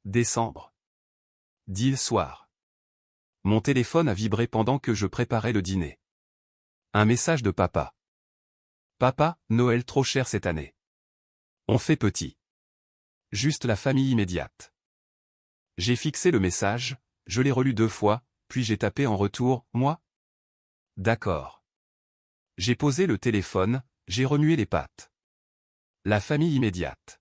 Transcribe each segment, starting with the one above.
décembre. Dit le soir. Mon téléphone a vibré pendant que je préparais le dîner. Un message de papa. Papa, Noël trop cher cette année. On fait petit. Juste la famille immédiate. J'ai fixé le message, je l'ai relu 2 fois, puis j'ai tapé en retour, moi. D'accord. J'ai posé le téléphone, j'ai remué les pattes. La famille immédiate.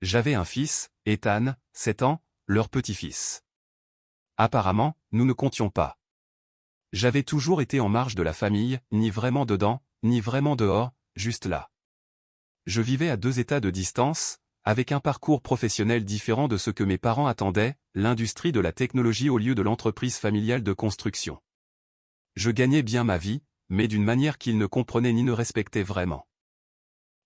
J'avais un fils, Ethan, 7 ans, leur petit-fils. Apparemment, nous ne comptions pas. J'avais toujours été en marge de la famille, ni vraiment dedans, ni vraiment dehors, juste là. Je vivais à 2 états de distance, avec un parcours professionnel différent de ce que mes parents attendaient, l'industrie de la technologie au lieu de l'entreprise familiale de construction. Je gagnais bien ma vie, mais d'une manière qu'ils ne comprenaient ni ne respectaient vraiment.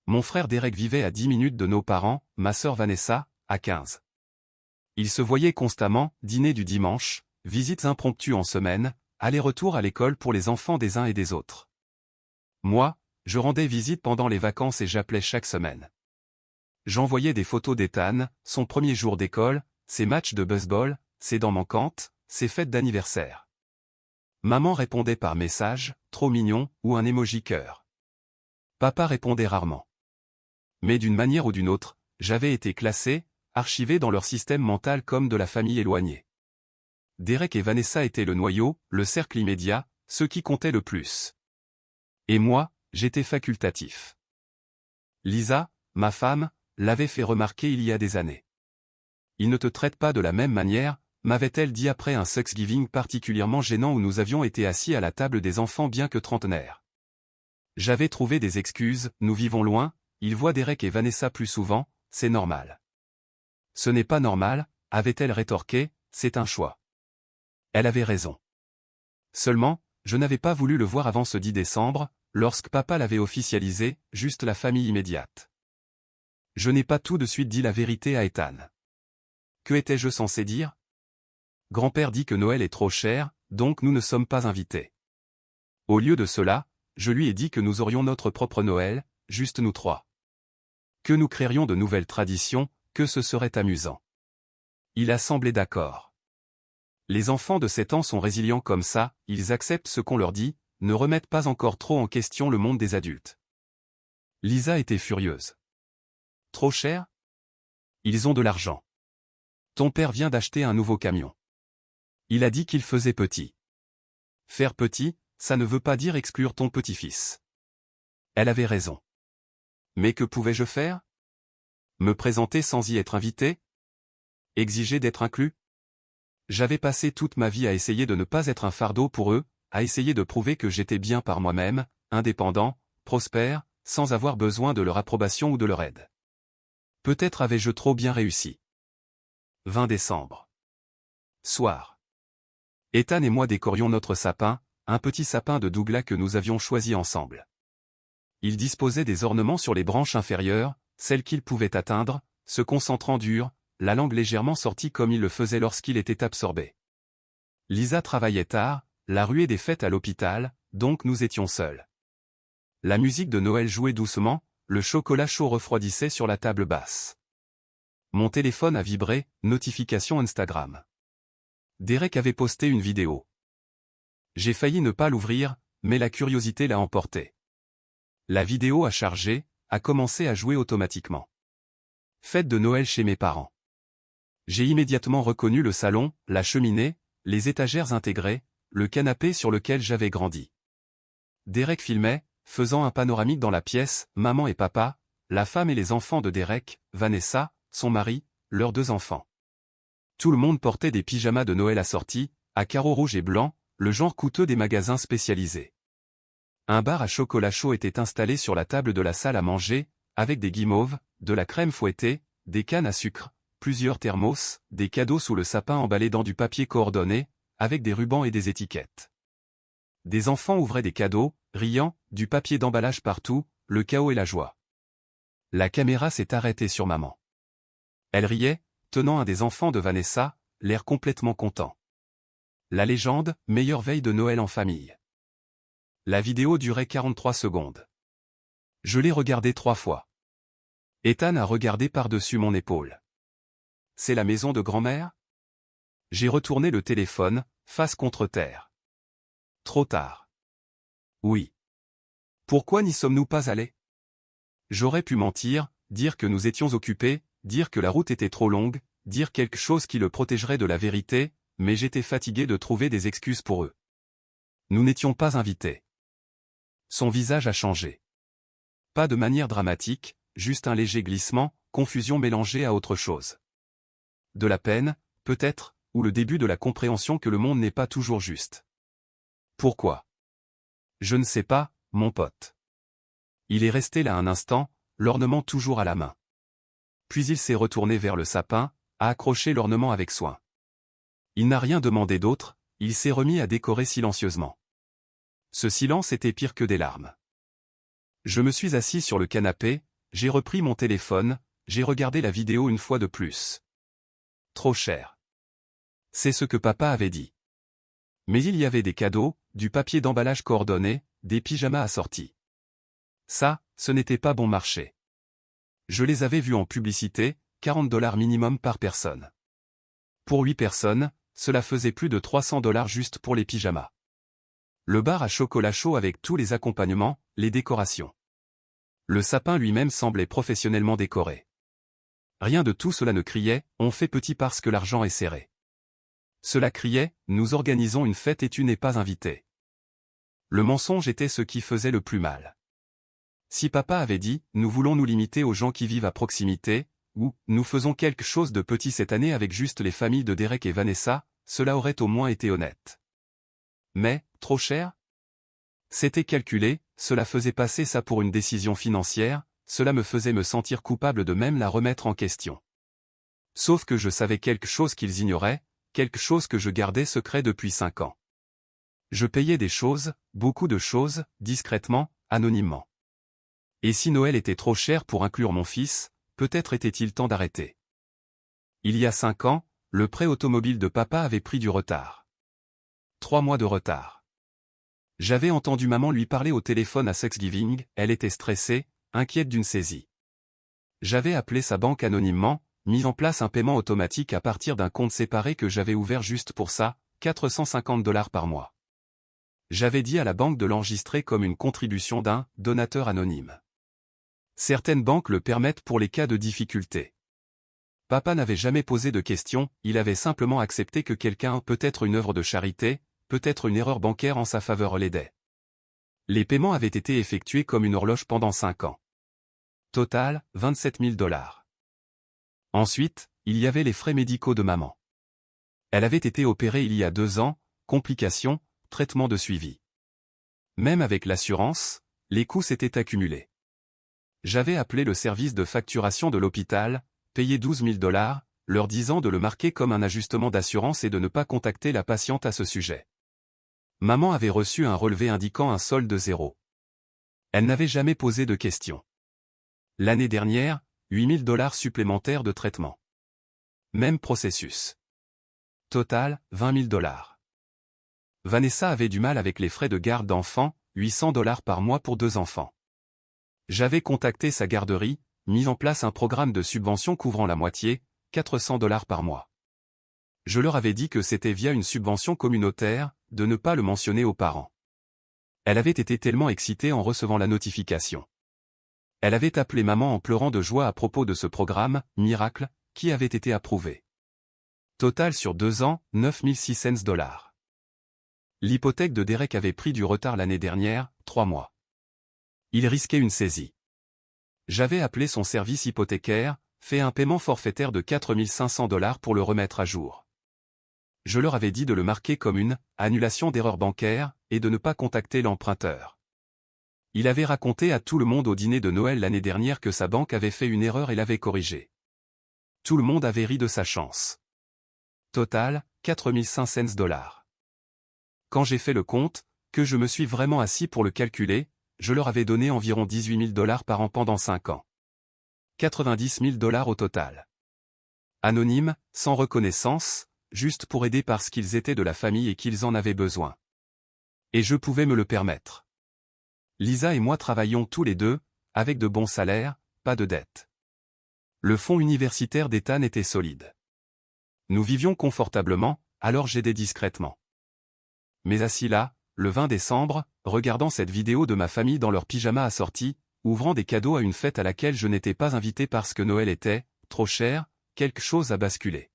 Mon frère Derek vivait à 10 minutes de nos parents, ma sœur Vanessa, à 15. Ils se voyaient constamment, dîner du dimanche, visites impromptues en semaine, aller-retour à l'école pour les enfants des uns et des autres. Moi, je rendais visite pendant les vacances et j'appelais chaque semaine. J'envoyais des photos d'Ethan, son premier jour d'école, ses matchs de baseball, ses dents manquantes, ses fêtes d'anniversaire. Maman répondait par message, trop mignon, ou un emoji cœur. Papa répondait rarement. Mais d'une manière ou d'une autre, j'avais été classé, archivé dans leur système mental comme de la famille éloignée. Derek et Vanessa étaient le noyau, le cercle immédiat, ceux qui comptaient le plus. Et moi, j'étais facultatif. Lisa, ma femme, l'avait fait remarquer il y a des années. Il ne te traite pas de la même manière, m'avait-elle dit après un Thanksgiving particulièrement gênant où nous avions été assis à la table des enfants bien que trentenaires. J'avais trouvé des excuses, nous vivons loin, il voit Derek et Vanessa plus souvent, c'est normal. Ce n'est pas normal, avait-elle rétorqué, c'est un choix. Elle avait raison. Seulement, je n'avais pas voulu le voir avant ce 10 décembre, lorsque papa l'avait officialisé, juste la famille immédiate. Je n'ai pas tout de suite dit la vérité à Ethan. Que étais-je censé dire? Grand-père dit que Noël est trop cher, donc nous ne sommes pas invités. Au lieu de cela, je lui ai dit que nous aurions notre propre Noël, juste nous 3. Que nous créerions de nouvelles traditions, que ce serait amusant. Il a semblé d'accord. Les enfants de 7 ans sont résilients comme ça, ils acceptent ce qu'on leur dit, ne remettent pas encore trop en question le monde des adultes. Lisa était furieuse. Trop cher? Ils ont de l'argent. Ton père vient d'acheter un nouveau camion. Il a dit qu'il faisait petit. Faire petit, ça ne veut pas dire exclure ton petit-fils. Elle avait raison. Mais que pouvais-je faire? Me présenter sans y être invité? Exiger d'être inclus? J'avais passé toute ma vie à essayer de ne pas être un fardeau pour eux, à essayer de prouver que j'étais bien par moi-même, indépendant, prospère, sans avoir besoin de leur approbation ou de leur aide. Peut-être avais-je trop bien réussi. 20 décembre. Soir. Ethan et moi décorions notre sapin, un petit sapin de Douglas que nous avions choisi ensemble. Il disposait des ornements sur les branches inférieures, celles qu'il pouvait atteindre, se concentrant dur, la langue légèrement sortie comme il le faisait lorsqu'il était absorbé. Lisa travaillait tard, la ruée des fêtes à l'hôpital, donc nous étions seuls. La musique de Noël jouait doucement, le chocolat chaud refroidissait sur la table basse. Mon téléphone a vibré, notification Instagram. Derek avait posté une vidéo. J'ai failli ne pas l'ouvrir, mais la curiosité l'a emporté. La vidéo a chargé, a commencé à jouer automatiquement. Fête de Noël chez mes parents. J'ai immédiatement reconnu le salon, la cheminée, les étagères intégrées, le canapé sur lequel j'avais grandi. Derek filmait, faisant un panoramique dans la pièce, maman et papa, la femme et les enfants de Derek, Vanessa, son mari, leurs 2 enfants. Tout le monde portait des pyjamas de Noël assortis, à carreaux rouges et blancs, le genre coûteux des magasins spécialisés. Un bar à chocolat chaud était installé sur la table de la salle à manger, avec des guimauves, de la crème fouettée, des cannes à sucre, plusieurs thermos, des cadeaux sous le sapin emballés dans du papier coordonné, avec des rubans et des étiquettes. Des enfants ouvraient des cadeaux, riant, du papier d'emballage partout, le chaos et la joie. La caméra s'est arrêtée sur maman. Elle riait, tenant un des enfants de Vanessa, l'air complètement content. La légende, meilleure veille de Noël en famille. La vidéo durait 43 secondes. Je l'ai regardée 3 fois. Ethan a regardé par-dessus mon épaule. c'est la maison de grand-mère? J'ai retourné le téléphone, face contre terre. Trop tard. Oui. Pourquoi n'y sommes-nous pas allés? J'aurais pu mentir, dire que nous étions occupés, dire que la route était trop longue, dire quelque chose qui le protégerait de la vérité, mais j'étais fatigué de trouver des excuses pour eux. Nous n'étions pas invités. Son visage a changé. Pas de manière dramatique, juste un léger glissement, confusion mélangée à autre chose. De la peine, peut-être, ou le début de la compréhension que le monde n'est pas toujours juste. Pourquoi? Je ne sais pas, mon pote. Il est resté là un instant, l'ornement toujours à la main. Puis il s'est retourné vers le sapin, a accroché l'ornement avec soin. Il n'a rien demandé d'autre, il s'est remis à décorer silencieusement. Ce silence était pire que des larmes. Je me suis assis sur le canapé, j'ai repris mon téléphone, j'ai regardé la vidéo une fois de plus. Trop cher. C'est ce que papa avait dit. Mais il y avait des cadeaux, du papier d'emballage coordonné, des pyjamas assortis. Ça, ce n'était pas bon marché. Je les avais vus en publicité, $40 minimum par personne. Pour 8 personnes, cela faisait plus de $300 juste pour les pyjamas. Le bar à chocolat chaud avec tous les accompagnements, les décorations. Le sapin lui-même semblait professionnellement décoré. Rien de tout cela ne criait, on fait petit parce que l'argent est serré. Cela criait, nous organisons une fête et tu n'es pas invité. Le mensonge était ce qui faisait le plus mal. Si papa avait dit, nous voulons nous limiter aux gens qui vivent à proximité, ou, nous faisons quelque chose de petit cette année avec juste les familles de Derek et Vanessa, cela aurait au moins été honnête. Mais, trop cher? C'était calculé, cela faisait passer ça pour une décision financière, cela me faisait me sentir coupable de même la remettre en question. Sauf que je savais quelque chose qu'ils ignoraient, quelque chose que je gardais secret depuis 5 ans. Je payais des choses, beaucoup de choses, discrètement, anonymement. Et si Noël était trop cher pour inclure mon fils, peut-être était-il temps d'arrêter. Il y a 5 ans, le prêt automobile de papa avait pris du retard. 3 mois de retard. J'avais entendu maman lui parler au téléphone à Thanksgiving, elle était stressée, inquiète d'une saisie. J'avais appelé sa banque anonymement, mis en place un paiement automatique à partir d'un compte séparé que j'avais ouvert juste pour ça, $450 par mois. J'avais dit à la banque de l'enregistrer comme une contribution d'un donateur anonyme. Certaines banques le permettent pour les cas de difficulté. Papa n'avait jamais posé de questions, il avait simplement accepté que quelqu'un, peut-être une œuvre de charité, peut-être une erreur bancaire en sa faveur l'aidait. Les paiements avaient été effectués comme une horloge pendant 5 ans. Total, $27 000. Ensuite, il y avait les frais médicaux de maman. Elle avait été opérée il y a 2 ans, complications, traitement de suivi. Même avec l'assurance, les coûts s'étaient accumulés. J'avais appelé le service de facturation de l'hôpital, payé $12 000, leur disant de le marquer comme un ajustement d'assurance et de ne pas contacter la patiente à ce sujet. Maman avait reçu un relevé indiquant un solde 0. Elle n'avait jamais posé de questions. L'année dernière, $8 000 supplémentaires de traitement. Même processus. Total, $20 000. Vanessa avait du mal avec les frais de garde d'enfants, $800 par mois pour 2 enfants. J'avais contacté sa garderie, mis en place un programme de subvention couvrant la moitié, $400 par mois. Je leur avais dit que c'était via une subvention communautaire, de ne pas le mentionner aux parents. Elle avait été tellement excitée en recevant la notification. Elle avait appelé maman en pleurant de joie à propos de ce programme, miracle, qui avait été approuvé. Total sur 2 ans, $9,600. L'hypothèque de Derek avait pris du retard l'année dernière, 3 mois. Il risquait une saisie. J'avais appelé son service hypothécaire, fait un paiement forfaitaire de $4,500 pour le remettre à jour. Je leur avais dit de le marquer comme une annulation d'erreur bancaire et de ne pas contacter l'emprunteur. Il avait raconté à tout le monde au dîner de Noël l'année dernière que sa banque avait fait une erreur et l'avait corrigée. Tout le monde avait ri de sa chance. Total, $4,500. Quand j'ai fait le compte, que je me suis vraiment assis pour le calculer, je leur avais donné environ $18 000 par an pendant 5 ans. $90 000 au total. Anonyme, sans reconnaissance, juste pour aider parce qu'ils étaient de la famille et qu'ils en avaient besoin. Et je pouvais me le permettre. Lisa et moi travaillions tous les deux, avec de bons salaires, pas de dettes. Le fonds universitaire d'Ethan était solide. Nous vivions confortablement, alors j'aidais discrètement. Mais assis là, le 20 décembre, regardant cette vidéo de ma famille dans leur pyjama assorti, ouvrant des cadeaux à une fête à laquelle je n'étais pas invité parce que Noël était trop cher, quelque chose a basculé.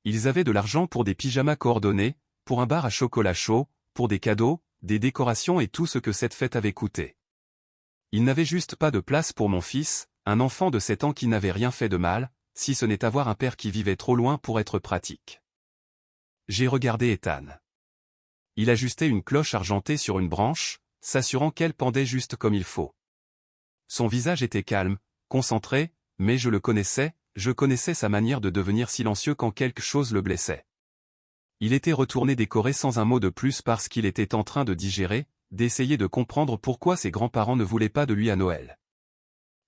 Ils avaient de l'argent pour des pyjamas coordonnés, pour un bar à chocolat chaud, pour des cadeaux, des décorations et tout ce que cette fête avait coûté. Ils n'avaient juste pas de place pour mon fils, un enfant de 7 ans qui n'avait rien fait de mal, si ce n'est avoir un père qui vivait trop loin pour être pratique. J'ai regardé Ethan. Il ajustait une cloche argentée sur une branche, s'assurant qu'elle pendait juste comme il faut. Son visage était calme, concentré, mais je le connaissais, je connaissais sa manière de devenir silencieux quand quelque chose le blessait. Il était retourné décorer sans un mot de plus parce qu'il était en train de digérer, d'essayer de comprendre pourquoi ses grands-parents ne voulaient pas de lui à Noël.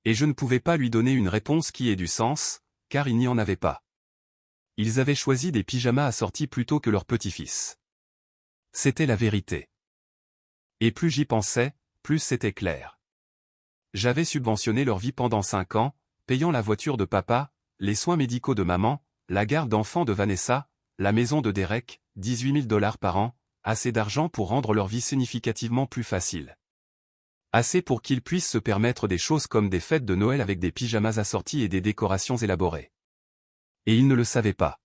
Et je ne pouvais pas lui donner une réponse qui ait du sens, car il n'y en avait pas. Ils avaient choisi des pyjamas assortis plutôt que leur petit-fils. C'était la vérité. Et plus j'y pensais, plus c'était clair. J'avais subventionné leur vie pendant 5 ans, payant la voiture de papa, les soins médicaux de maman, la garde d'enfants de Vanessa, la maison de Derek, 18 000 $ par an, assez d'argent pour rendre leur vie significativement plus facile. Assez pour qu'ils puissent se permettre des choses comme des fêtes de Noël avec des pyjamas assortis et des décorations élaborées. Et ils ne le savaient pas.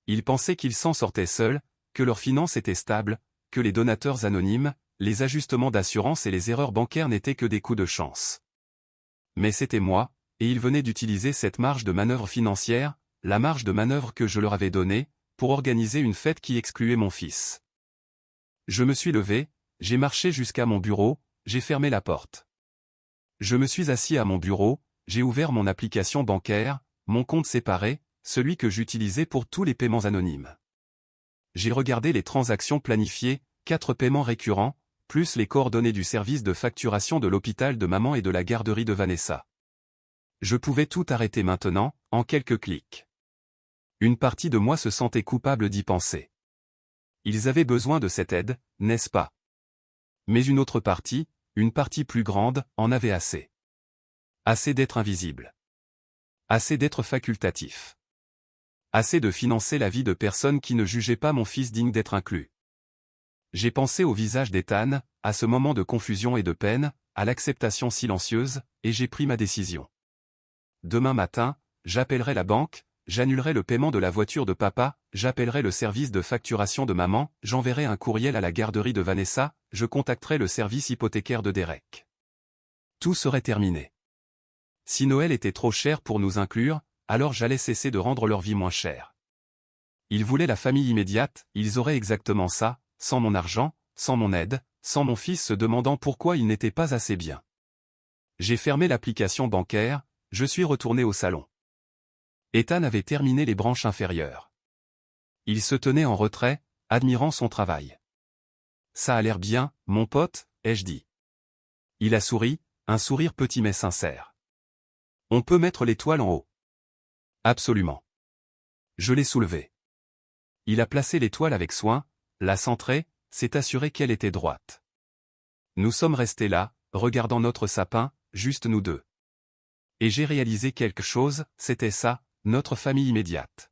Ils pensaient qu'ils s'en sortaient seuls, que leurs finances étaient stables, que les donateurs anonymes, les ajustements d'assurance et les erreurs bancaires n'étaient que des coups de chance. Mais c'était moi, et ils venaient d'utiliser cette marge de manœuvre financière, la marge de manœuvre que je leur avais donnée, pour organiser une fête qui excluait mon fils. Je me suis levé, j'ai marché jusqu'à mon bureau, j'ai fermé la porte. Je me suis assis à mon bureau, j'ai ouvert mon application bancaire, mon compte séparé, celui que j'utilisais pour tous les paiements anonymes. J'ai regardé les transactions planifiées, 4 paiements récurrents, plus les coordonnées du service de facturation de l'hôpital de maman et de la garderie de Vanessa. Je pouvais tout arrêter maintenant, en quelques clics. Une partie de moi se sentait coupable d'y penser. Ils avaient besoin de cette aide, n'est-ce pas? Mais une autre partie, une partie plus grande, en avait assez. Assez d'être invisible. Assez d'être facultatif. Assez de financer la vie de personnes qui ne jugeaient pas mon fils digne d'être inclus. J'ai pensé au visage d'Ethan, à ce moment de confusion et de peine, à l'acceptation silencieuse, et j'ai pris ma décision. Demain matin, j'appellerai la banque, j'annulerai le paiement de la voiture de papa, j'appellerai le service de facturation de maman, j'enverrai un courriel à la garderie de Vanessa, je contacterai le service hypothécaire de Derek. Tout serait terminé. Si Noël était trop cher pour nous inclure, alors j'allais cesser de rendre leur vie moins chère. Ils voulaient la famille immédiate, ils auraient exactement ça, sans mon argent, sans mon aide, sans mon fils se demandant pourquoi il n'était pas assez bien. J'ai fermé l'application bancaire, je suis retourné au salon. Ethan avait terminé les branches inférieures. Il se tenait en retrait, admirant son travail. Ça a l'air bien, mon pote, ai-je dit. Il a souri, un sourire petit mais sincère. On peut mettre l'étoile en haut. Absolument. Je l'ai soulevée. Il a placé l'étoile avec soin, l'a centrée, s'est assuré qu'elle était droite. Nous sommes restés là, regardant notre sapin, juste nous deux. Et j'ai réalisé quelque chose, c'était ça, notre famille immédiate.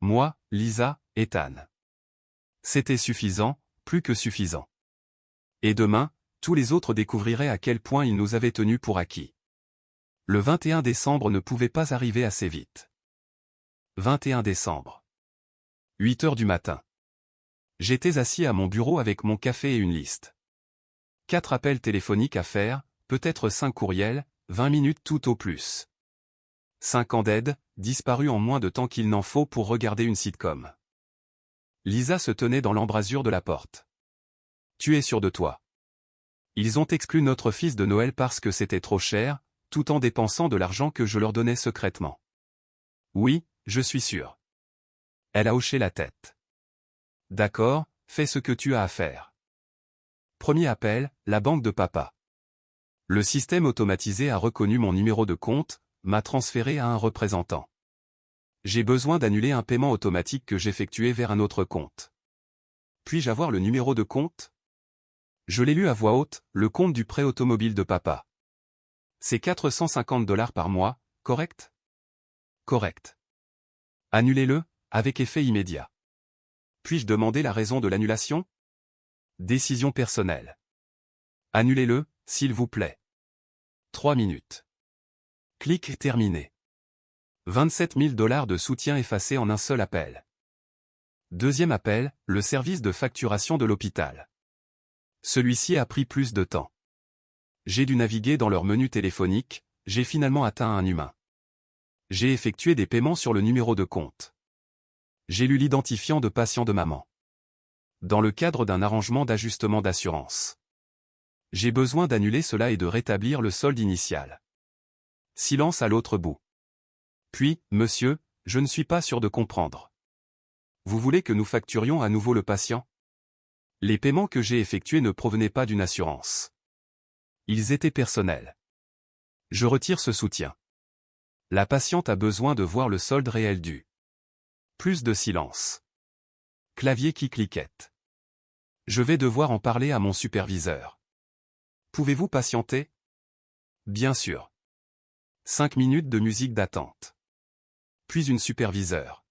Moi, Lisa, Ethan. C'était suffisant, plus que suffisant. Et demain, tous les autres découvriraient à quel point ils nous avaient tenus pour acquis. Le 21 décembre ne pouvait pas arriver assez vite. 21 décembre. 8 heures du matin. J'étais assis à mon bureau avec mon café et une liste. 4 appels téléphoniques à faire, peut-être 5 courriels, 20 minutes tout au plus. 5 ans d'aide, disparus en moins de temps qu'il n'en faut pour regarder une sitcom. Lisa se tenait dans l'embrasure de la porte. Tu es sûr de toi? Ils ont exclu notre fils de Noël parce que c'était trop cher, tout en dépensant de l'argent que je leur donnais secrètement. Oui, je suis sûr. Elle a hoché la tête. D'accord, fais ce que tu as à faire. Premier appel, la banque de papa. Le système automatisé a reconnu mon numéro de compte, m'a transféré à un représentant. J'ai besoin d'annuler un paiement automatique que j'effectuais vers un autre compte. Puis-je avoir le numéro de compte? Je l'ai lu à voix haute, le compte du prêt automobile de papa. C'est 450 $ par mois, correct? Correct. Annulez-le, avec effet immédiat. Puis-je demander la raison de l'annulation? Décision personnelle. Annulez-le, s'il vous plaît. 3 minutes. Clic terminé. 27 000 $ de soutien effacé en un seul appel. Deuxième appel, le service de facturation de l'hôpital. Celui-ci a pris plus de temps. J'ai dû naviguer dans leur menu téléphonique, j'ai finalement atteint un humain. J'ai effectué des paiements sur le numéro de compte. J'ai lu l'identifiant de patient de maman. Dans le cadre d'un arrangement d'ajustement d'assurance. J'ai besoin d'annuler cela et de rétablir le solde initial. Silence à l'autre bout. Puis, monsieur, je ne suis pas sûr de comprendre. Vous voulez que nous facturions à nouveau le patient? Les paiements que j'ai effectués ne provenaient pas d'une assurance. Ils étaient personnels. Je retire ce soutien. La patiente a besoin de voir le solde réel dû. Plus de silence. Clavier qui cliquette. Je vais devoir en parler à mon superviseur. Pouvez-vous patienter? Bien sûr. 5 minutes de musique d'attente. Puis une superviseure.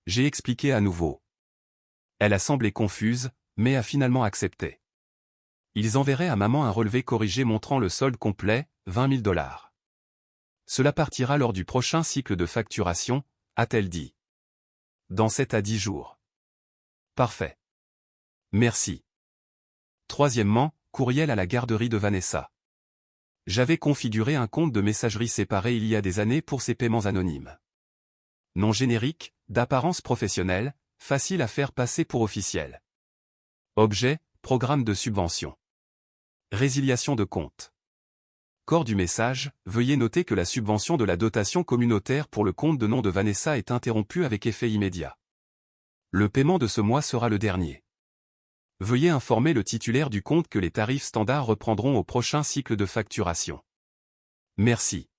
J'ai expliqué à nouveau. Elle a semblé confuse, mais a finalement accepté. Ils enverraient à maman un relevé corrigé montrant le solde complet, 20 000 $. Cela partira lors du prochain cycle de facturation, a-t-elle dit. Dans 7 à 10 jours. Parfait. Merci. Troisièmement, courriel à la garderie de Vanessa. J'avais configuré un compte de messagerie séparé il y a des années pour ces paiements anonymes. Nom générique, d'apparence professionnelle, facile à faire passer pour officiel. Objet, programme de subvention. Résiliation de compte. Corps du message, veuillez noter que la subvention de la dotation communautaire pour le compte de nom de Vanessa est interrompue avec effet immédiat. Le paiement de ce mois sera le dernier. Veuillez informer le titulaire du compte que les tarifs standards reprendront au prochain cycle de facturation. Merci.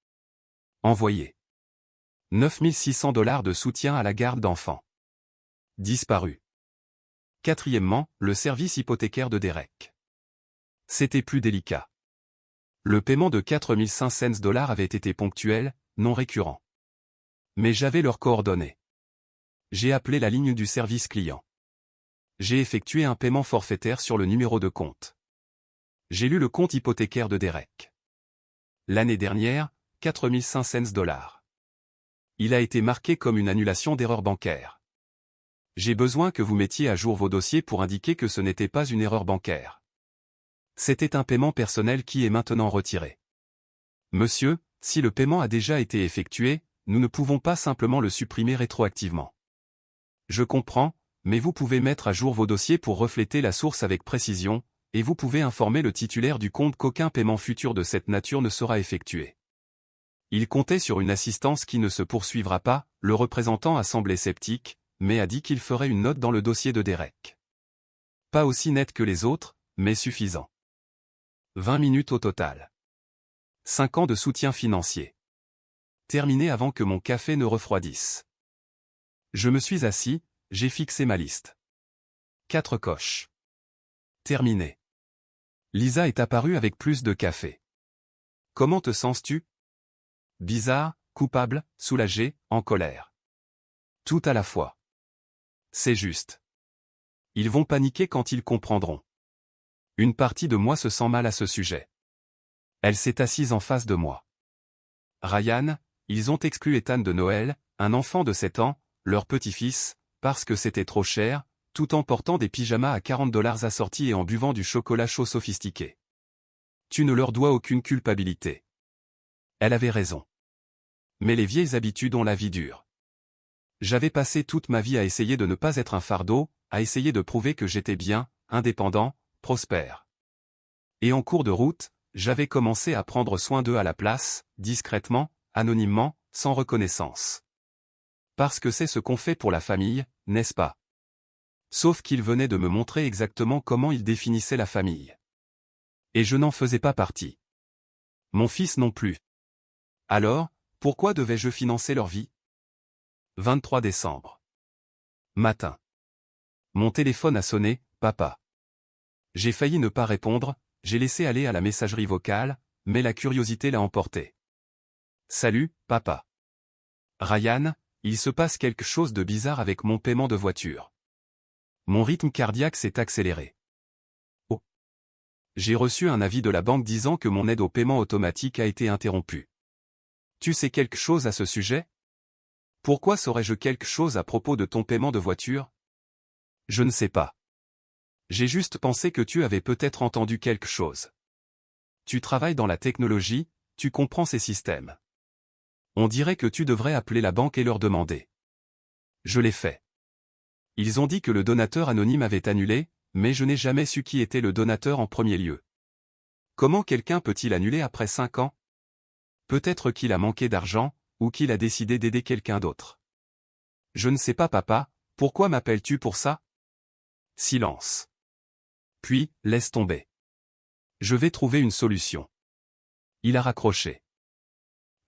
Envoyé. 9 600 $ de soutien à la garde d'enfants. Disparu. Quatrièmement, le service hypothécaire de Derek. C'était plus délicat. Le paiement de 4 500 $ avait été ponctuel, non récurrent. Mais j'avais leurs coordonnées. J'ai appelé la ligne du service client. J'ai effectué un paiement forfaitaire sur le numéro de compte. J'ai lu le compte hypothécaire de Derek. L'année dernière, 4 500 $. Il a été marqué comme une annulation d'erreur bancaire. J'ai besoin que vous mettiez à jour vos dossiers pour indiquer que ce n'était pas une erreur bancaire. C'était un paiement personnel qui est maintenant retiré. Monsieur, si le paiement a déjà été effectué, nous ne pouvons pas simplement le supprimer rétroactivement. Je comprends, mais vous pouvez mettre à jour vos dossiers pour refléter la source avec précision, et vous pouvez informer le titulaire du compte qu'aucun paiement futur de cette nature ne sera effectué. Il comptait sur une assistance qui ne se poursuivra pas, le représentant a semblé sceptique, mais a dit qu'il ferait une note dans le dossier de Derek. Pas aussi net que les autres, mais suffisant. 20 minutes au total. 5 ans de soutien financier. Terminé avant que mon café ne refroidisse. Je me suis assis, j'ai fixé ma liste. 4 coches. Terminé. Lisa est apparue avec plus de café. Comment te sens-tu? Bizarre, coupable, soulagé, en colère. Tout à la fois. C'est juste. Ils vont paniquer quand ils comprendront. Une partie de moi se sent mal à ce sujet. Elle s'est assise en face de moi. Ryan, ils ont exclu Ethan de Noël, un enfant de 7 ans, leur petit-fils, parce que c'était trop cher, tout en portant des pyjamas à 40 $ assortis et en buvant du chocolat chaud sophistiqué. Tu ne leur dois aucune culpabilité. Elle avait raison. Mais les vieilles habitudes ont la vie dure. J'avais passé toute ma vie à essayer de ne pas être un fardeau, à essayer de prouver que j'étais bien, indépendant, prospère. Et en cours de route, j'avais commencé à prendre soin d'eux à la place, discrètement, anonymement, sans reconnaissance. Parce que c'est ce qu'on fait pour la famille, n'est-ce pas? Sauf qu'ils venaient de me montrer exactement comment ils définissaient la famille. Et je n'en faisais pas partie. Mon fils non plus. Alors, pourquoi devais-je financer leur vie? 23 décembre. Matin. Mon téléphone a sonné, papa. J'ai failli ne pas répondre, j'ai laissé aller à la messagerie vocale, mais la curiosité l'a emporté. Salut, papa. Ryan, Il se passe quelque chose de bizarre avec mon paiement de voiture. Mon rythme cardiaque s'est accéléré. Oh. J'ai reçu un avis de la banque disant que mon aide au paiement automatique a été interrompue. Tu sais quelque chose à ce sujet? Pourquoi saurais-je quelque chose à propos de ton paiement de voiture? Je ne sais pas. J'ai juste pensé que tu avais peut-être entendu quelque chose. Tu travailles dans la technologie, tu comprends ces systèmes. On dirait que tu devrais appeler la banque et leur demander. Je l'ai fait. Ils ont dit que le donateur anonyme avait annulé, mais je n'ai jamais su qui était le donateur en premier lieu. Comment quelqu'un peut-il annuler après 5 ans? Peut-être qu'il a manqué d'argent, ou qu'il a décidé d'aider quelqu'un d'autre. Je ne sais pas papa, pourquoi m'appelles-tu pour ça? Silence. Puis, laisse tomber. Je vais trouver une solution. Il a raccroché.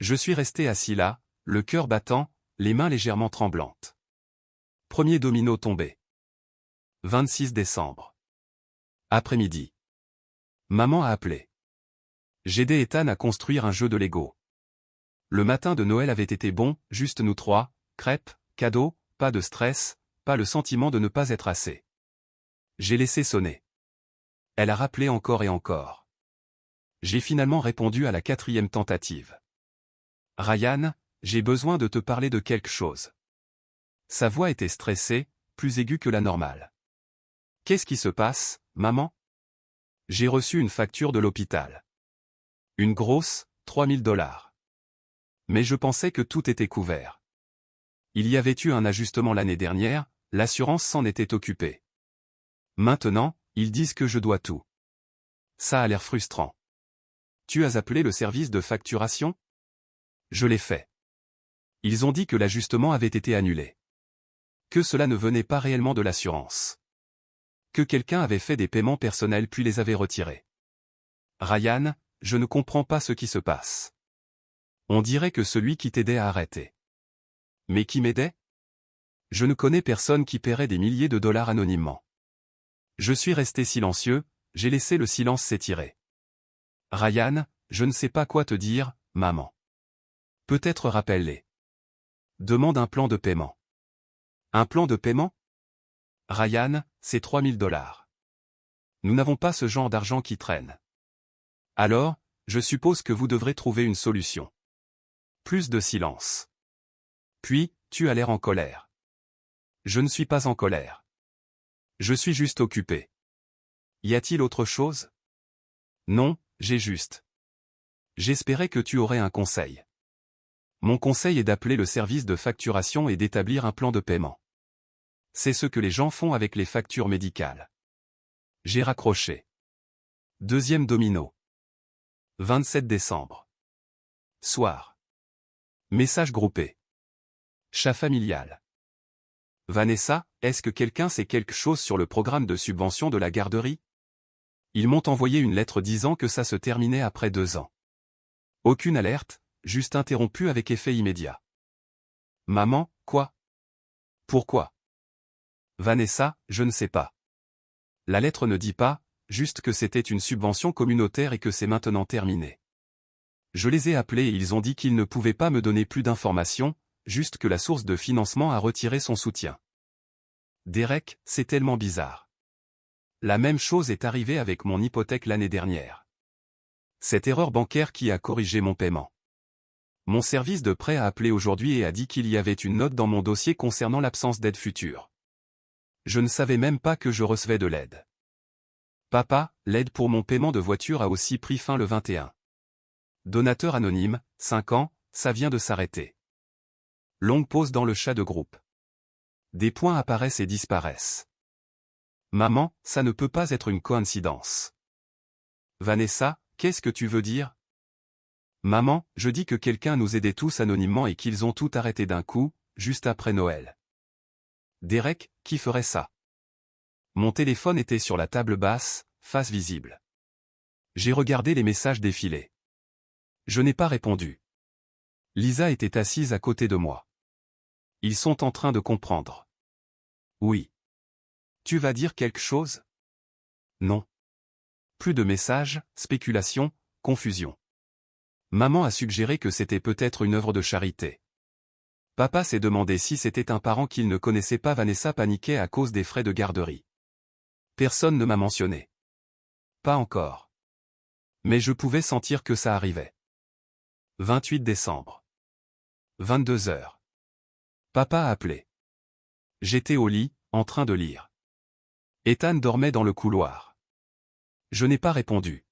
Je suis resté assis là, le cœur battant, les mains légèrement tremblantes. Premier domino tombé. 26 décembre. Après-midi. Maman a appelé. J'aidais Ethan à construire un jeu de Lego. Le matin de Noël avait été bon, juste nous trois, crêpes, cadeaux, pas de stress, pas le sentiment de ne pas être assez. J'ai laissé sonner. Elle a rappelé encore et encore. J'ai finalement répondu à la 4e tentative. Ryan, j'ai besoin de te parler de quelque chose. Sa voix était stressée, plus aiguë que la normale. Qu'est-ce qui se passe, maman? J'ai reçu une facture de l'hôpital. Une grosse, $3000. Mais je pensais que tout était couvert. Il y avait eu un ajustement l'année dernière, l'assurance s'en était occupée. Maintenant, ils disent que je dois tout. Ça a l'air frustrant. Tu as appelé le service de facturation? Je l'ai fait. Ils ont dit que l'ajustement avait été annulé. Que cela ne venait pas réellement de l'assurance. Que quelqu'un avait fait des paiements personnels puis les avait retirés. Ryan, je ne comprends pas ce qui se passe. On dirait que celui qui t'aidait a arrêté. Mais qui m'aidait? Je ne connais personne qui paierait des milliers de dollars anonymement. Je suis resté silencieux, j'ai laissé le silence s'étirer. Ryan, je ne sais pas quoi te dire, maman. Peut-être rappelle-les. Demande un plan de paiement. Un plan de paiement? Ryan, c'est $3000. Nous n'avons pas ce genre d'argent qui traîne. Alors, je suppose que vous devrez trouver une solution. Plus de silence. Puis, tu as l'air en colère. Je ne suis pas en colère. Je suis juste occupé. Y a-t-il autre chose? Non, j'ai juste. J'espérais que tu aurais un conseil. Mon conseil est d'appeler le service de facturation et d'établir un plan de paiement. C'est ce que les gens font avec les factures médicales. J'ai raccroché. 2e domino. 27 décembre. Soir. Message groupé. Chat familial. Vanessa, est-ce que quelqu'un sait quelque chose sur le programme de subvention de la garderie? Ils m'ont envoyé une lettre disant que ça se terminait après 2 ans. Aucune alerte, juste interrompu avec effet immédiat. Maman, quoi? Pourquoi? Vanessa, je ne sais pas. La lettre ne dit pas, juste que c'était une subvention communautaire et que c'est maintenant terminé. Je les ai appelés et ils ont dit qu'ils ne pouvaient pas me donner plus d'informations, juste que la source de financement a retiré son soutien. Derek, c'est tellement bizarre. La même chose est arrivée avec mon hypothèque l'année dernière. Cette erreur bancaire qui a corrigé mon paiement. Mon service de prêt a appelé aujourd'hui et a dit qu'il y avait une note dans mon dossier concernant l'absence d'aide future. Je ne savais même pas que je recevais de l'aide. Papa, l'aide pour mon paiement de voiture a aussi pris fin le 21. Donateur anonyme, 5 ans, ça vient de s'arrêter. Longue pause dans le chat de groupe. Des points apparaissent et disparaissent. Maman, ça ne peut pas être une coïncidence. Vanessa, qu'est-ce que tu veux dire? Maman, je dis que quelqu'un nous aidait tous anonymement et qu'ils ont tout arrêté d'un coup, juste après Noël. Derek, qui ferait ça? Mon téléphone était sur la table basse, face visible. J'ai regardé les messages défiler. Je n'ai pas répondu. Lisa était assise à côté de moi. Ils sont en train de comprendre. Oui. Tu vas dire quelque chose? Non. Plus de messages, spéculation, confusion. Maman a suggéré que c'était peut-être une œuvre de charité. Papa s'est demandé si c'était un parent qu'il ne connaissait pas. Vanessa paniquait à cause des frais de garderie. Personne ne m'a mentionné. Pas encore. Mais je pouvais sentir que ça arrivait. 28 décembre. 22 heures. Papa a appelé. J'étais au lit, en train de lire. Ethan dormait dans le couloir. Je n'ai pas répondu.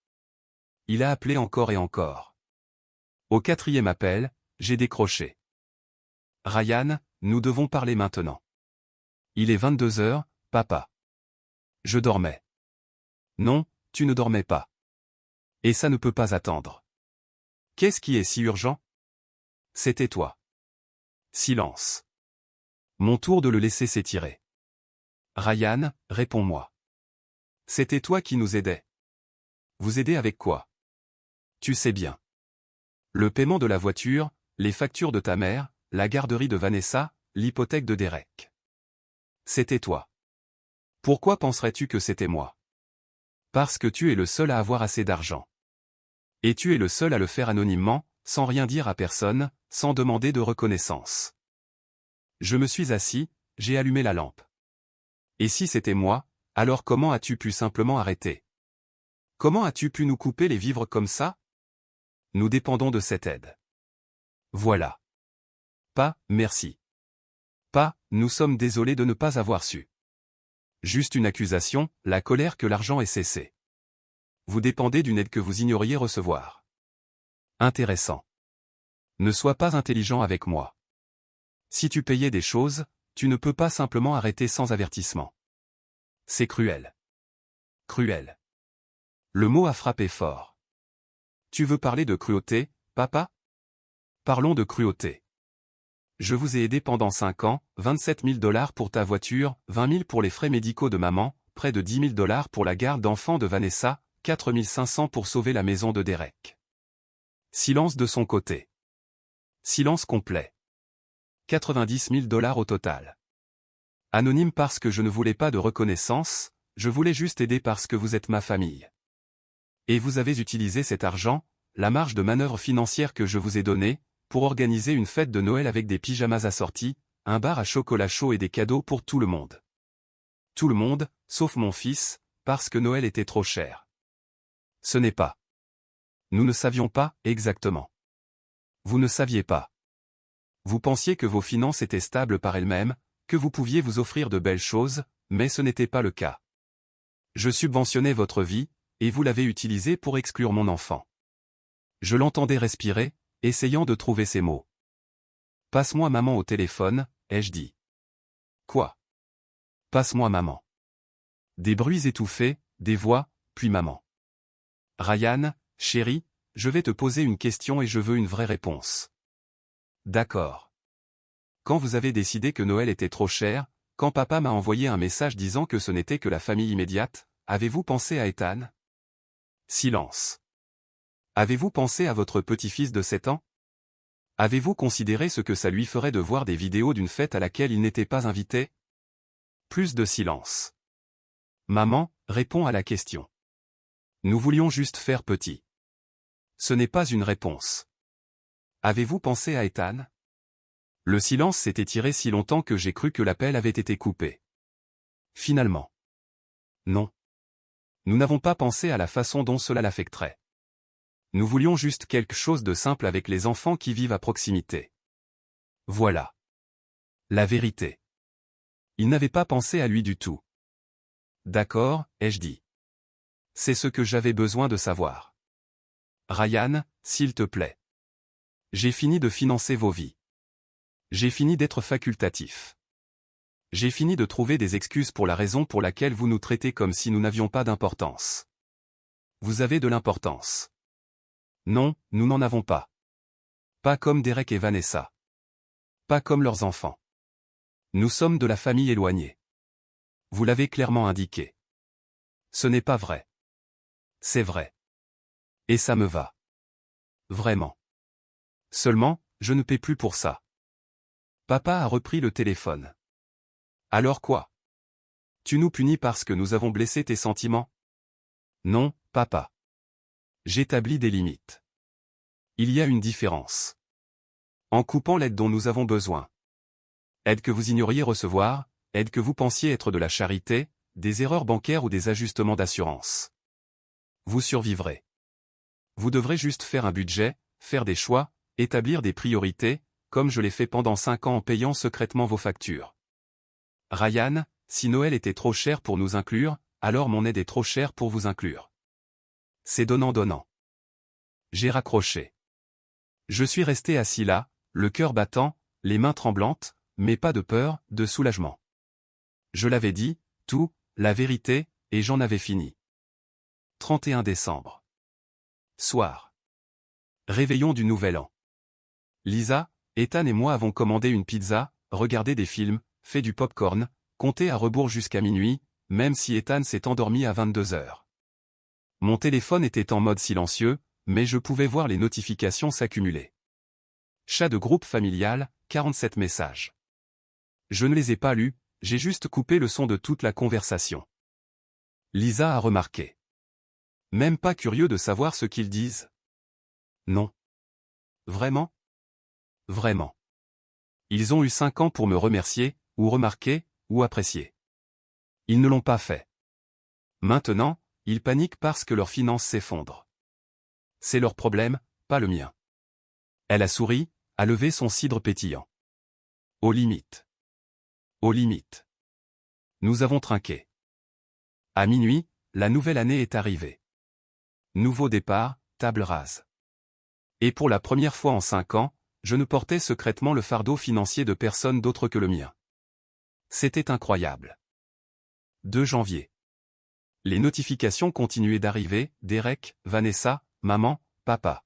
Il a appelé encore et encore. Au 4e appel, j'ai décroché. Ryan, nous devons parler maintenant. Il est 22 heures, papa. Je dormais. Non, tu ne dormais pas. Et ça ne peut pas attendre. Qu'est-ce qui est si urgent? C'était toi. Silence. Mon tour de le laisser s'étirer. Ryan, réponds-moi. C'était toi qui nous aidais. Vous aider avec quoi? Tu sais bien. Le paiement de la voiture, les factures de ta mère, la garderie de Vanessa, l'hypothèque de Derek. C'était toi. Pourquoi penserais-tu que c'était moi? Parce que tu es le seul à avoir assez d'argent. Et tu es le seul à le faire anonymement, sans rien dire à personne, sans demander de reconnaissance. Je me suis assis, j'ai allumé la lampe. Et si c'était moi, alors comment as-tu pu simplement arrêter? Comment as-tu pu nous couper les vivres comme ça? Nous dépendons de cette aide. Voilà. Pas, merci. Pas, nous sommes désolés de ne pas avoir su. Juste une accusation, la colère que l'argent ait cessé. Vous dépendez d'une aide que vous ignoriez recevoir. Intéressant. Ne sois pas intelligent avec moi. Si tu payais des choses, tu ne peux pas simplement arrêter sans avertissement. C'est cruel. Cruel. Le mot a frappé fort. Tu veux parler de cruauté, papa? Parlons de cruauté. Je vous ai aidé pendant 5 ans, 27 000 $ pour ta voiture, 20 000 pour les frais médicaux de maman, près de 10 000 $ pour la garde d'enfants de Vanessa, 4 500 pour sauver la maison de Derek. Silence de son côté. Silence complet. 90 000 $ au total. Anonyme parce que je ne voulais pas de reconnaissance, je voulais juste aider parce que vous êtes ma famille. Et vous avez utilisé cet argent, la marge de manœuvre financière que je vous ai donnée, pour organiser une fête de Noël avec des pyjamas assortis, un bar à chocolat chaud et des cadeaux pour tout le monde. Tout le monde, sauf mon fils, parce que Noël était trop cher. Ce n'est pas. Nous ne savions pas, exactement. Vous ne saviez pas. Vous pensiez que vos finances étaient stables par elles-mêmes, que vous pouviez vous offrir de belles choses, mais ce n'était pas le cas. Je subventionnais votre vie, et vous l'avez utilisée pour exclure mon enfant. Je l'entendais respirer, essayant de trouver ses mots. Passe-moi maman au téléphone, ai-je dit. Quoi? Passe-moi maman. Des bruits étouffés, des voix, puis maman. Ryan, chérie, je vais te poser une question et je veux une vraie réponse. D'accord. Quand vous avez décidé que Noël était trop cher, quand papa m'a envoyé un message disant que ce n'était que la famille immédiate, avez-vous pensé à Ethan? Silence. Avez-vous pensé à votre petit-fils de 7 ans? Avez-vous considéré ce que ça lui ferait de voir des vidéos d'une fête à laquelle il n'était pas invité? Plus de silence. Maman, réponds à la question. Nous voulions juste faire petit. Ce n'est pas une réponse. Avez-vous pensé à Ethan? Le silence s'est étiré si longtemps que j'ai cru que l'appel avait été coupé. Finalement. Non. Nous n'avons pas pensé à la façon dont cela l'affecterait. Nous voulions juste quelque chose de simple avec les enfants qui vivent à proximité. Voilà. La vérité. Il n'avait pas pensé à lui du tout. D'accord, ai-je dit. C'est ce que j'avais besoin de savoir. Ryan, s'il te plaît. J'ai fini de financer vos vies. J'ai fini d'être facultatif. J'ai fini de trouver des excuses pour la raison pour laquelle vous nous traitez comme si nous n'avions pas d'importance. Vous avez de l'importance. Non, nous n'en avons pas. Pas comme Derek et Vanessa. Pas comme leurs enfants. Nous sommes de la famille éloignée. Vous l'avez clairement indiqué. Ce n'est pas vrai. C'est vrai. Et ça me va. Vraiment. Seulement, je ne paie plus pour ça. Papa a repris le téléphone. Alors quoi? Tu nous punis parce que nous avons blessé tes sentiments? Non, papa. J'établis des limites. Il y a une différence. En coupant l'aide dont nous avons besoin. Aide que vous ignoriez recevoir, aide que vous pensiez être de la charité, des erreurs bancaires ou des ajustements d'assurance. Vous survivrez. Vous devrez juste faire un budget, faire des choix, établir des priorités, comme je l'ai fait pendant 5 ans en payant secrètement vos factures. Ryan, si Noël était trop cher pour nous inclure, alors mon aide est trop chère pour vous inclure. C'est donnant-donnant. J'ai raccroché. Je suis resté assis là, le cœur battant, les mains tremblantes, mais pas de peur, de soulagement. Je l'avais dit, tout, la vérité, et j'en avais fini. 31 décembre. Soir. Réveillon du Nouvel An. Lisa, Ethan et moi avons commandé une pizza, regardé des films, fait du pop-corn, compté à rebours jusqu'à minuit, même si Ethan s'est endormi à 22 heures. Mon téléphone était en mode silencieux, mais je pouvais voir les notifications s'accumuler. Chat de groupe familial, 47 messages. Je ne les ai pas lus, j'ai juste coupé le son de toute la conversation. Lisa a remarqué. Même pas curieux de savoir ce qu'ils disent. Non. Vraiment? Vraiment. Ils ont eu 5 ans pour me remercier, ou remarquer, ou apprécier. Ils ne l'ont pas fait. Maintenant, ils paniquent parce que leurs finances s'effondrent. C'est leur problème, pas le mien. Elle a souri, a levé son cidre pétillant. Aux limites. Aux limites. Nous avons trinqué. À minuit, la nouvelle année est arrivée. Nouveau départ, table rase. Et pour la première fois en 5 ans, je ne portais secrètement le fardeau financier de personne d'autre que le mien. C'était incroyable. 2 janvier. Les notifications continuaient d'arriver, Derek, Vanessa, maman, papa.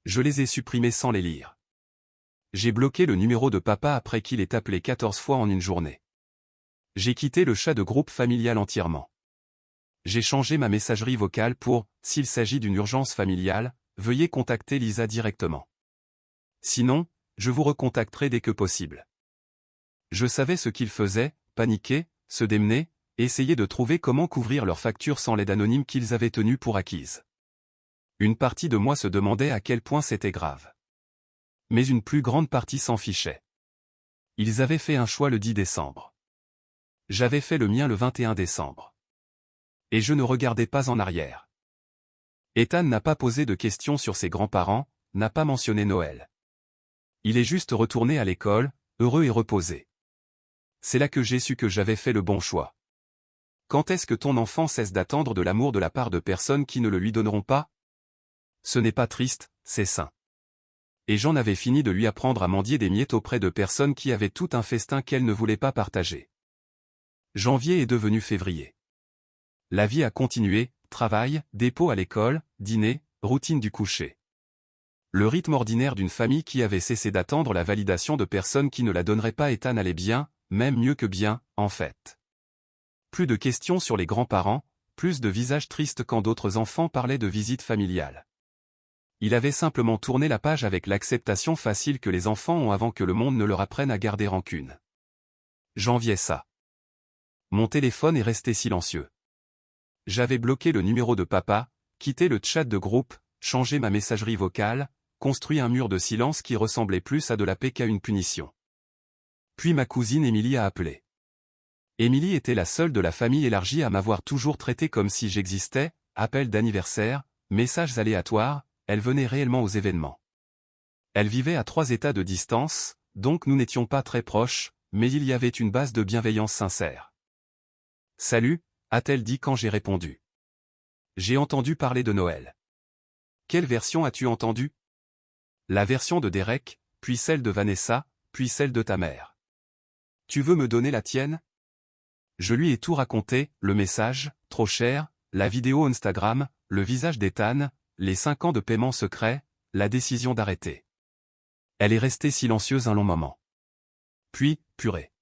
Je les ai supprimées sans les lire. J'ai bloqué le numéro de papa après qu'il ait appelé 14 fois en une journée. J'ai quitté le chat de groupe familial entièrement. J'ai changé ma messagerie vocale pour « S'il s'agit d'une urgence familiale, veuillez contacter Lisa directement. Sinon, je vous recontacterai dès que possible. » Je savais ce qu'ils faisaient, paniquer, se démener, essayer de trouver comment couvrir leurs factures sans l'aide anonyme qu'ils avaient tenue pour acquise. Une partie de moi se demandait à quel point c'était grave. Mais une plus grande partie s'en fichait. Ils avaient fait un choix le 10 décembre. J'avais fait le mien le 21 décembre. Et je ne regardais pas en arrière. Ethan n'a pas posé de questions sur ses grands-parents, n'a pas mentionné Noël. Il est juste retourné à l'école, heureux et reposé. C'est là que j'ai su que j'avais fait le bon choix. Quand est-ce que ton enfant cesse d'attendre de l'amour de la part de personnes qui ne le lui donneront pas? Ce n'est pas triste, c'est sain. Et j'en avais fini de lui apprendre à mendier des miettes auprès de personnes qui avaient tout un festin qu'elle ne voulait pas partager. Janvier est devenu février. La vie a continué, travail, dépôt à l'école, dîner, routine du coucher. Le rythme ordinaire d'une famille qui avait cessé d'attendre la validation de personnes qui ne la donneraient pas. Ethan allait bien, même mieux que bien, en fait. Plus de questions sur les grands-parents, plus de visages tristes quand d'autres enfants parlaient de visites familiales. Il avait simplement tourné la page avec l'acceptation facile que les enfants ont avant que le monde ne leur apprenne à garder rancune. J'enviais ça. Mon téléphone est resté silencieux. J'avais bloqué le numéro de papa, quitté le chat de groupe, changé ma messagerie vocale, construit un mur de silence qui ressemblait plus à de la paix qu'à une punition. Puis ma cousine Émilie a appelé. Émilie était la seule de la famille élargie à m'avoir toujours traité comme si j'existais, appels d'anniversaire, messages aléatoires, elle venait réellement aux événements. Elle vivait à 3 états de distance, donc nous n'étions pas très proches, mais il y avait une base de bienveillance sincère. « Salut », a-t-elle dit quand j'ai répondu. « J'ai entendu parler de Noël. »« Quelle version as-tu entendue ?»« La version de Derek, puis celle de Vanessa, puis celle de ta mère. »« Tu veux me donner la tienne ?» Je lui ai tout raconté, le message, trop cher, la vidéo Instagram, le visage d'Ethan, les 5 ans de paiement secret, la décision d'arrêter. Elle est restée silencieuse un long moment. Puis, purée.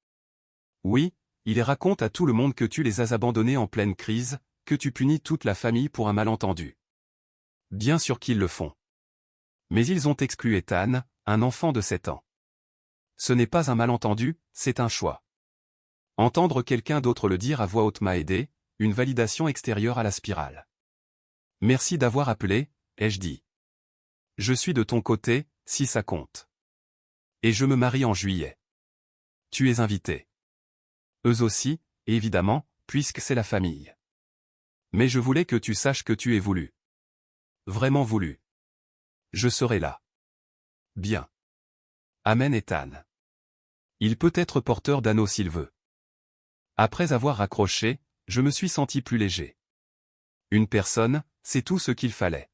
Oui, il raconte à tout le monde que tu les as abandonnés en pleine crise, que tu punis toute la famille pour un malentendu. Bien sûr qu'ils le font. Mais ils ont exclu Ethan, un enfant de 7 ans. Ce n'est pas un malentendu, c'est un choix. Entendre quelqu'un d'autre le dire à voix haute m'a aidé, une validation extérieure à la spirale. Merci d'avoir appelé, ai-je dit. Je suis de ton côté, si ça compte. Et je me marie en juillet. Tu es invité. Eux aussi, évidemment, puisque c'est la famille. Mais je voulais que tu saches que tu es voulu. Vraiment voulu. Je serai là. Bien. Amen Ethan. Il peut être porteur d'anneaux s'il veut. Après avoir raccroché, je me suis senti plus léger. Une personne, c'est tout ce qu'il fallait.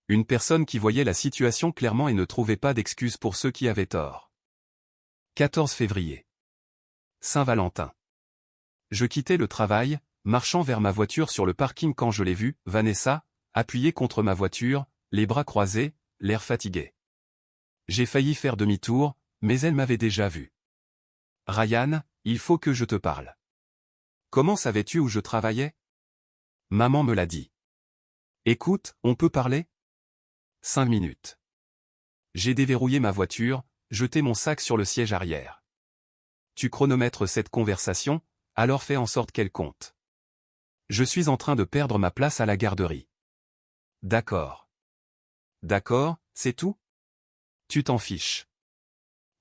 Une personne qui voyait la situation clairement et ne trouvait pas d'excuses pour ceux qui avaient tort. 14 février. Saint-Valentin. Je quittais le travail, marchant vers ma voiture sur le parking quand je l'ai vue, Vanessa, appuyée contre ma voiture, les bras croisés, l'air fatigué. J'ai failli faire demi-tour, mais elle m'avait déjà vu. Ryan, il faut que je te parle. Comment savais-tu où je travaillais? Maman me l'a dit. Écoute, on peut parler? 5 minutes. J'ai déverrouillé ma voiture, jeté mon sac sur le siège arrière. Tu chronomètres cette conversation, alors fais en sorte qu'elle compte. Je suis en train de perdre ma place à la garderie. D'accord. D'accord, c'est tout? Tu t'en fiches.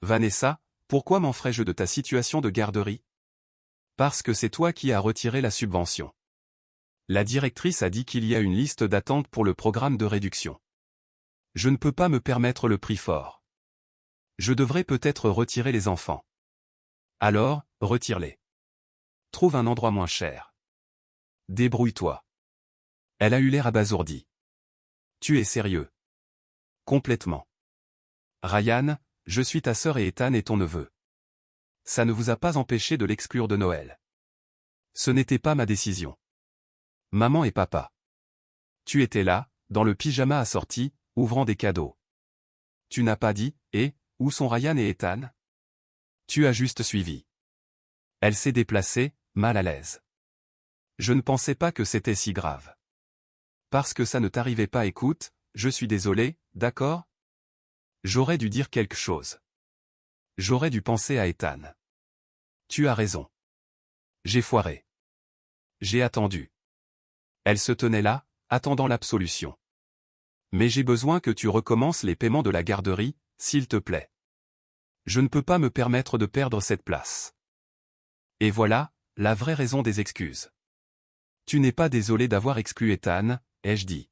Vanessa, pourquoi m'en ferais-je de ta situation de garderie? Parce que c'est toi qui as retiré la subvention. La directrice a dit qu'il y a une liste d'attente pour le programme de réduction. Je ne peux pas me permettre le prix fort. Je devrais peut-être retirer les enfants. Alors, retire-les. Trouve un endroit moins cher. Débrouille-toi. Elle a eu l'air abasourdie. Tu es sérieux? Complètement. Ryan, je suis ta sœur et Ethan est ton neveu. Ça ne vous a pas empêché de l'exclure de Noël. Ce n'était pas ma décision. Maman et papa. Tu étais là, dans le pyjama assorti, ouvrant des cadeaux. Tu n'as pas dit, où sont Ryan et Ethan? Tu as juste suivi. Elle s'est déplacée, mal à l'aise. Je ne pensais pas que c'était si grave. Parce que ça ne t'arrivait pas, écoute, je suis désolé, d'accord? J'aurais dû dire quelque chose. J'aurais dû penser à Ethan. Tu as raison. J'ai foiré. J'ai attendu. Elle se tenait là, attendant l'absolution. Mais j'ai besoin que tu recommences les paiements de la garderie, s'il te plaît. Je ne peux pas me permettre de perdre cette place. Et voilà, la vraie raison des excuses. Tu n'es pas désolé d'avoir exclu Ethan, ai-je dit.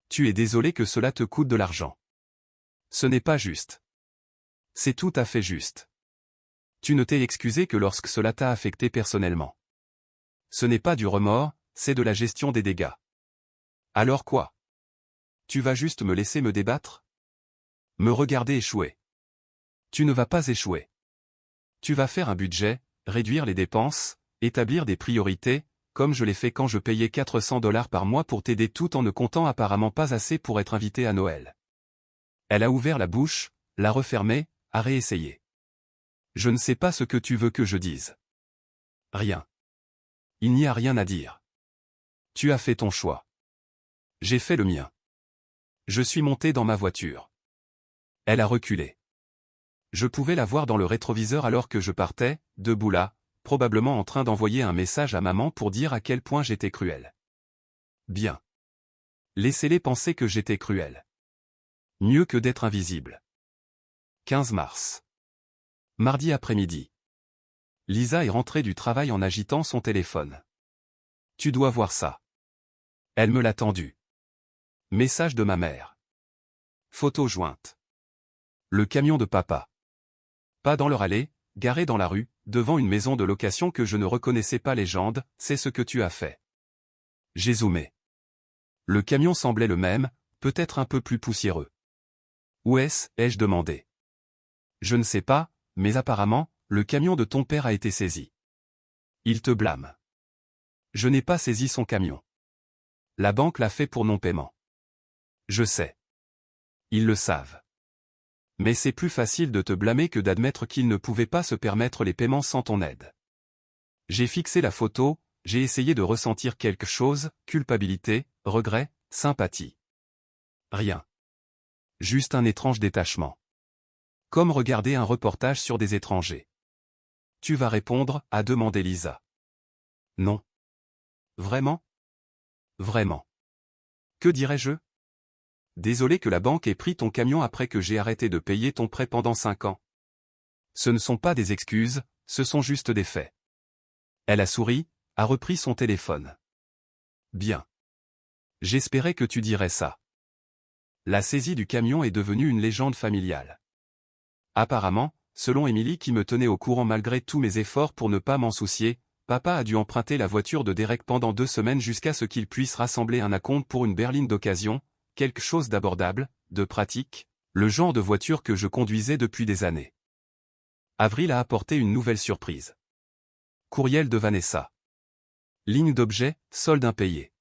Tu es désolé que cela te coûte de l'argent. Ce n'est pas juste. C'est tout à fait juste. Tu ne t'es excusé que lorsque cela t'a affecté personnellement. Ce n'est pas du remords, c'est de la gestion des dégâts. Alors quoi? Tu vas juste me laisser me débattre? Me regarder échouer. Tu ne vas pas échouer. Tu vas faire un budget, réduire les dépenses, établir des priorités, comme je l'ai fait quand je payais $400 par mois pour t'aider tout en ne comptant apparemment pas assez pour être invité à Noël. Elle a ouvert la bouche, l'a refermée, a réessayé. Je ne sais pas ce que tu veux que je dise. Rien. Il n'y a rien à dire. Tu as fait ton choix. J'ai fait le mien. Je suis monté dans ma voiture. Elle a reculé. Je pouvais la voir dans le rétroviseur alors que je partais, debout là, probablement en train d'envoyer un message à maman pour dire à quel point j'étais cruel. Bien. Laissez-les penser que j'étais cruel. Mieux que d'être invisible. 15 mars. Mardi après-midi. Lisa est rentrée du travail en agitant son téléphone. Tu dois voir ça. Elle me l'a tendu. Message de ma mère. Photo jointe. Le camion de papa. Pas dans leur allée, garé dans la rue, devant une maison de location que je ne reconnaissais pas. Légende, c'est ce que tu as fait. J'ai zoomé. Le camion semblait le même, peut-être un peu plus poussiéreux. Où est-ce, ai-je demandé. Je ne sais pas, mais apparemment, le camion de ton père a été saisi. Il te blâme. Je n'ai pas saisi son camion. La banque l'a fait pour non-paiement. Je sais. Ils le savent. Mais c'est plus facile de te blâmer que d'admettre qu'ils ne pouvaient pas se permettre les paiements sans ton aide. J'ai fixé la photo, j'ai essayé de ressentir quelque chose, culpabilité, regret, sympathie. Rien. Juste un étrange détachement. Comme regarder un reportage sur des étrangers. Tu vas répondre, a demandé Lisa. Non. Vraiment? Vraiment. Que dirais-je? Désolé que la banque ait pris ton camion après que j'ai arrêté de payer ton prêt pendant 5 ans. Ce ne sont pas des excuses, ce sont juste des faits. Elle a souri, a repris son téléphone. Bien. J'espérais que tu dirais ça. La saisie du camion est devenue une légende familiale. Apparemment, selon Émilie qui me tenait au courant malgré tous mes efforts pour ne pas m'en soucier, papa a dû emprunter la voiture de Derek pendant 2 semaines jusqu'à ce qu'il puisse rassembler un acompte pour une berline d'occasion, quelque chose d'abordable, de pratique, le genre de voiture que je conduisais depuis des années. Avril a apporté une nouvelle surprise. Courriel de Vanessa. Ligne d'objet, solde impayé.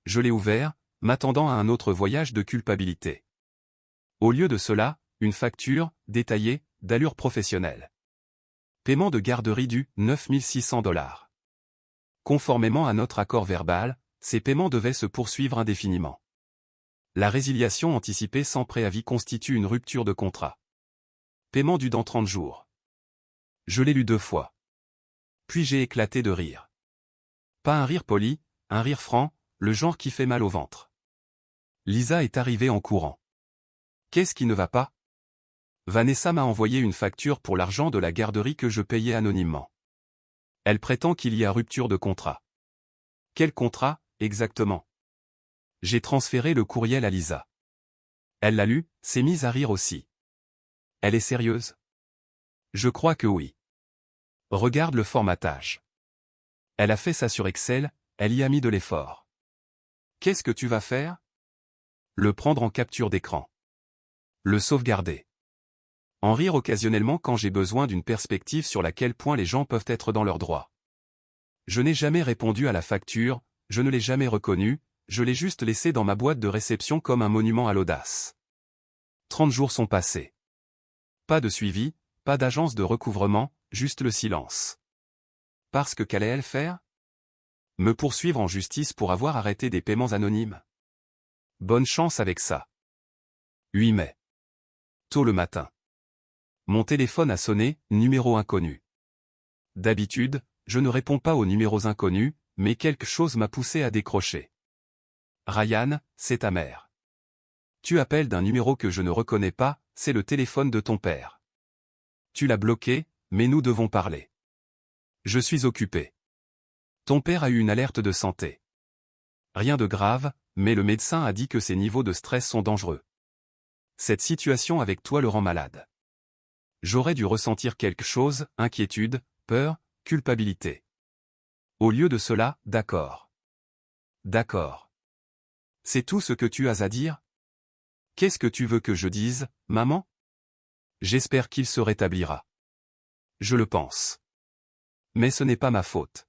Je l'ai ouvert, m'attendant à un autre voyage de culpabilité. Au lieu de cela, une facture, détaillée, d'allure professionnelle. Paiement de garderie du 9 600 $. Conformément à notre accord verbal, ces paiements devaient se poursuivre indéfiniment. La résiliation anticipée sans préavis constitue une rupture de contrat. Paiement dû dans 30 jours. Je l'ai lu 2 fois. Puis j'ai éclaté de rire. Pas un rire poli, un rire franc, le genre qui fait mal au ventre. Lisa est arrivée en courant. Qu'est-ce qui ne va pas? Vanessa m'a envoyé une facture pour l'argent de la garderie que je payais anonymement. Elle prétend qu'il y a rupture de contrat. Quel contrat, exactement? J'ai transféré le courriel à Lisa. Elle l'a lu, s'est mise à rire aussi. Elle est sérieuse? Je crois que oui. Regarde le formatage. Elle a fait ça sur Excel, elle y a mis de l'effort. Qu'est-ce que tu vas faire? Le prendre en capture d'écran. Le sauvegarder. En rire occasionnellement quand j'ai besoin d'une perspective sur à quel point les gens peuvent être dans leurs droits. Je n'ai jamais répondu à la facture, je ne l'ai jamais reconnue, je l'ai juste laissée dans ma boîte de réception comme un monument à l'audace. 30 jours sont passés. Pas de suivi, pas d'agence de recouvrement, juste le silence. Parce que qu'allait-elle faire? Me poursuivre en justice pour avoir arrêté des paiements anonymes? Bonne chance avec ça. 8 mai. Tôt le matin. Mon téléphone a sonné, numéro inconnu. D'habitude, je ne réponds pas aux numéros inconnus, mais quelque chose m'a poussé à décrocher. Ryan, c'est ta mère. Tu appelles d'un numéro que je ne reconnais pas, c'est le téléphone de ton père. Tu l'as bloqué, mais nous devons parler. Je suis occupé. Ton père a eu une alerte de santé. Rien de grave, mais le médecin a dit que ses niveaux de stress sont dangereux. Cette situation avec toi le rend malade. J'aurais dû ressentir quelque chose, inquiétude, peur, culpabilité. Au lieu de cela, d'accord. D'accord. C'est tout ce que tu as à dire? Qu'est-ce que tu veux que je dise, maman? J'espère qu'il se rétablira. Je le pense. Mais ce n'est pas ma faute.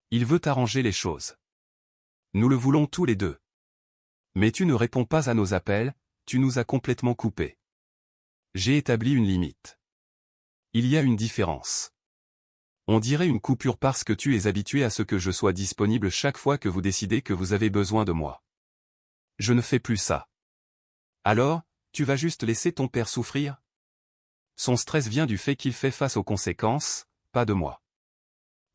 Il veut arranger les choses. Nous le voulons tous les deux. Mais tu ne réponds pas à nos appels, tu nous as complètement coupés. J'ai établi une limite. Il y a une différence. On dirait une coupure parce que tu es habitué à ce que je sois disponible chaque fois que vous décidez que vous avez besoin de moi. Je ne fais plus ça. Alors, tu vas juste laisser ton père souffrir? Son stress vient du fait qu'il fait face aux conséquences, pas de moi.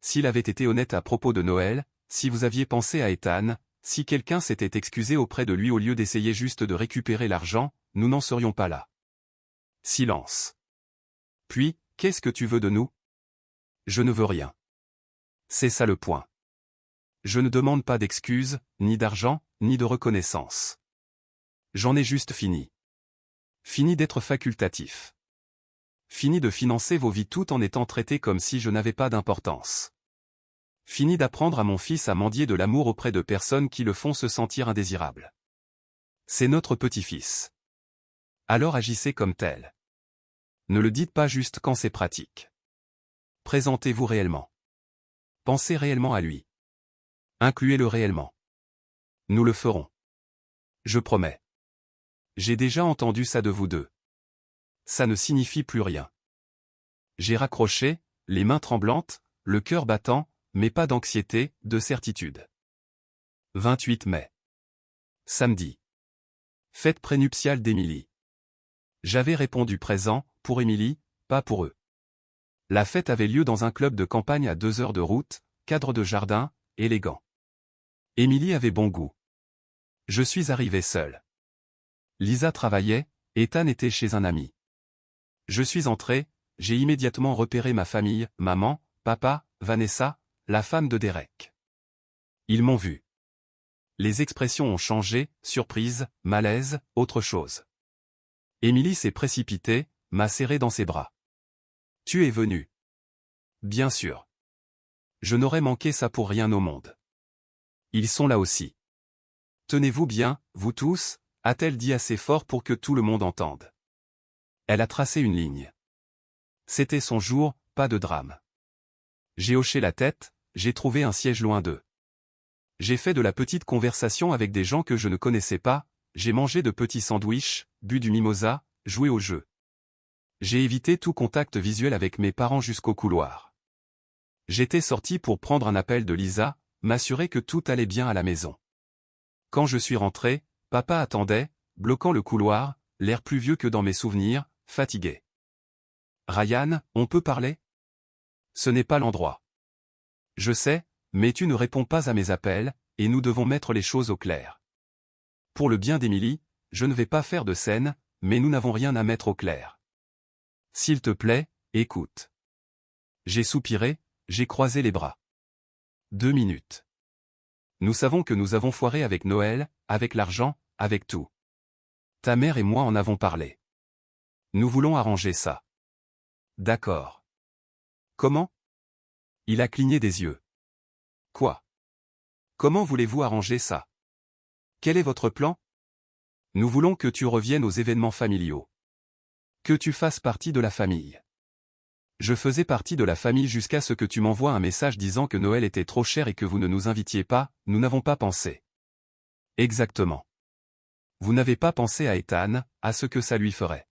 S'il avait été honnête à propos de Noël, si vous aviez pensé à Ethan, si quelqu'un s'était excusé auprès de lui au lieu d'essayer juste de récupérer l'argent, nous n'en serions pas là. Silence. Puis, qu'est-ce que tu veux de nous? Je ne veux rien. C'est ça le point. Je ne demande pas d'excuses, ni d'argent, ni de reconnaissance. J'en ai juste fini. Fini d'être facultatif. Fini de financer vos vies tout en étant traité comme si je n'avais pas d'importance. Fini d'apprendre à mon fils à mendier de l'amour auprès de personnes qui le font se sentir indésirable. C'est notre petit-fils. Alors agissez comme tel. Ne le dites pas juste quand c'est pratique. Présentez-vous réellement. Pensez réellement à lui. Incluez-le réellement. Nous le ferons. Je promets. J'ai déjà entendu ça de vous deux. Ça ne signifie plus rien. J'ai raccroché, les mains tremblantes, le cœur battant, mais pas d'anxiété, de certitude. 28 mai. Samedi. Fête prénuptiale d'Émilie. J'avais répondu présent, pour Émilie, pas pour eux. La fête avait lieu dans un club de campagne à 2 heures de route, cadre de jardin, élégant. Émilie avait bon goût. Je suis arrivé seul. Lisa travaillait, Ethan était chez un ami. Je suis entré, j'ai immédiatement repéré ma famille, maman, papa, Vanessa, la femme de Derek. Ils m'ont vu. Les expressions ont changé, surprise, malaise, autre chose. Émilie s'est précipitée, m'a serré dans ses bras. Tu es venu. Bien sûr. Je n'aurais manqué ça pour rien au monde. Ils sont là aussi. Tenez-vous bien, vous tous, a-t-elle dit assez fort pour que tout le monde entende. Elle a tracé une ligne. C'était son jour, pas de drame. J'ai hoché la tête, j'ai trouvé un siège loin d'eux. J'ai fait de la petite conversation avec des gens que je ne connaissais pas, j'ai mangé de petits sandwichs, bu du mimosa, joué au jeu. J'ai évité tout contact visuel avec mes parents jusqu'au couloir. J'étais sorti pour prendre un appel de Lisa, m'assurer que tout allait bien à la maison. Quand je suis rentré, papa attendait, bloquant le couloir, l'air plus vieux que dans mes souvenirs, fatigué. Ryan, on peut parler? Ce n'est pas l'endroit. Je sais, mais tu ne réponds pas à mes appels, et nous devons mettre les choses au clair. Pour le bien d'Émilie, je ne vais pas faire de scène, mais nous n'avons rien à mettre au clair. S'il te plaît, écoute. J'ai soupiré, j'ai croisé les bras. 2 minutes. Nous savons que nous avons foiré avec Noël, avec l'argent, avec tout. Ta mère et moi en avons parlé. Nous voulons arranger ça. D'accord. Comment? Il a cligné des yeux. Quoi? Comment voulez-vous arranger ça? Quel est votre plan? Nous voulons que tu reviennes aux événements familiaux. Que tu fasses partie de la famille. Je faisais partie de la famille jusqu'à ce que tu m'envoies un message disant que Noël était trop cher et que vous ne nous invitiez pas, nous n'avons pas pensé. Exactement. Vous n'avez pas pensé à Ethan, à ce que ça lui ferait.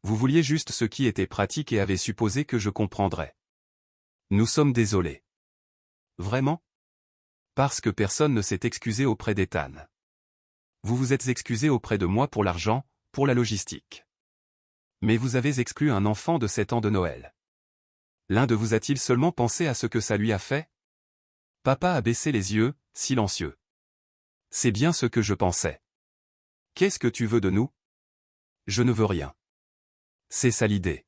Vous vouliez juste ce qui était pratique et avez supposé que je comprendrais. Nous sommes désolés. Vraiment? Parce que personne ne s'est excusé auprès d'Ethan. Vous vous êtes excusé auprès de moi pour l'argent, pour la logistique. Mais vous avez exclu un enfant de 7 ans de Noël. L'un de vous a-t-il seulement pensé à ce que ça lui a fait? Papa a baissé les yeux, silencieux. C'est bien ce que je pensais. Qu'est-ce que tu veux de nous? Je ne veux rien. C'est ça l'idée.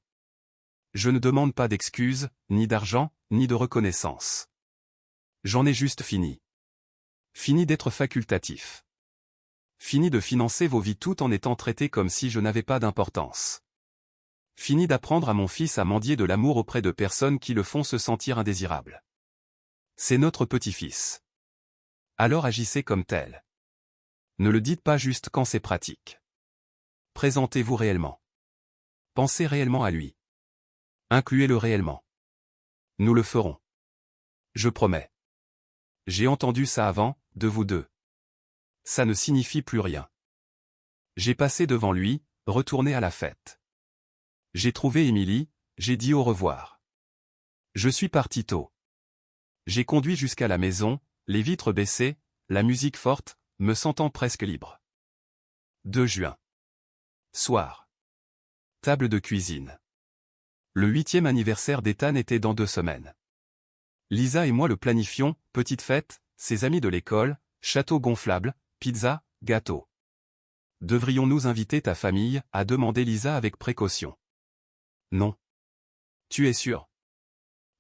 Je ne demande pas d'excuses, ni d'argent, ni de reconnaissance. J'en ai juste fini. Fini d'être facultatif. Fini de financer vos vies tout en étant traité comme si je n'avais pas d'importance. Fini d'apprendre à mon fils à mendier de l'amour auprès de personnes qui le font se sentir indésirable. C'est notre petit-fils. Alors agissez comme tel. Ne le dites pas juste quand c'est pratique. Présentez-vous réellement. Pensez réellement à lui. Incluez-le réellement. Nous le ferons. Je promets. J'ai entendu ça avant, de vous deux. Ça ne signifie plus rien. J'ai passé devant lui, retourné à la fête. J'ai trouvé Émilie, j'ai dit au revoir. Je suis parti tôt. J'ai conduit jusqu'à la maison, les vitres baissées, la musique forte, me sentant presque libre. 2 juin. Soir. Table de cuisine. Le 8e anniversaire d'Ethan était dans 2 semaines. Lisa et moi le planifions, petite fête, ses amis de l'école, château gonflable, pizza, gâteau. Devrions-nous inviter ta famille, a demandé Lisa avec précaution. Non. Tu es sûr?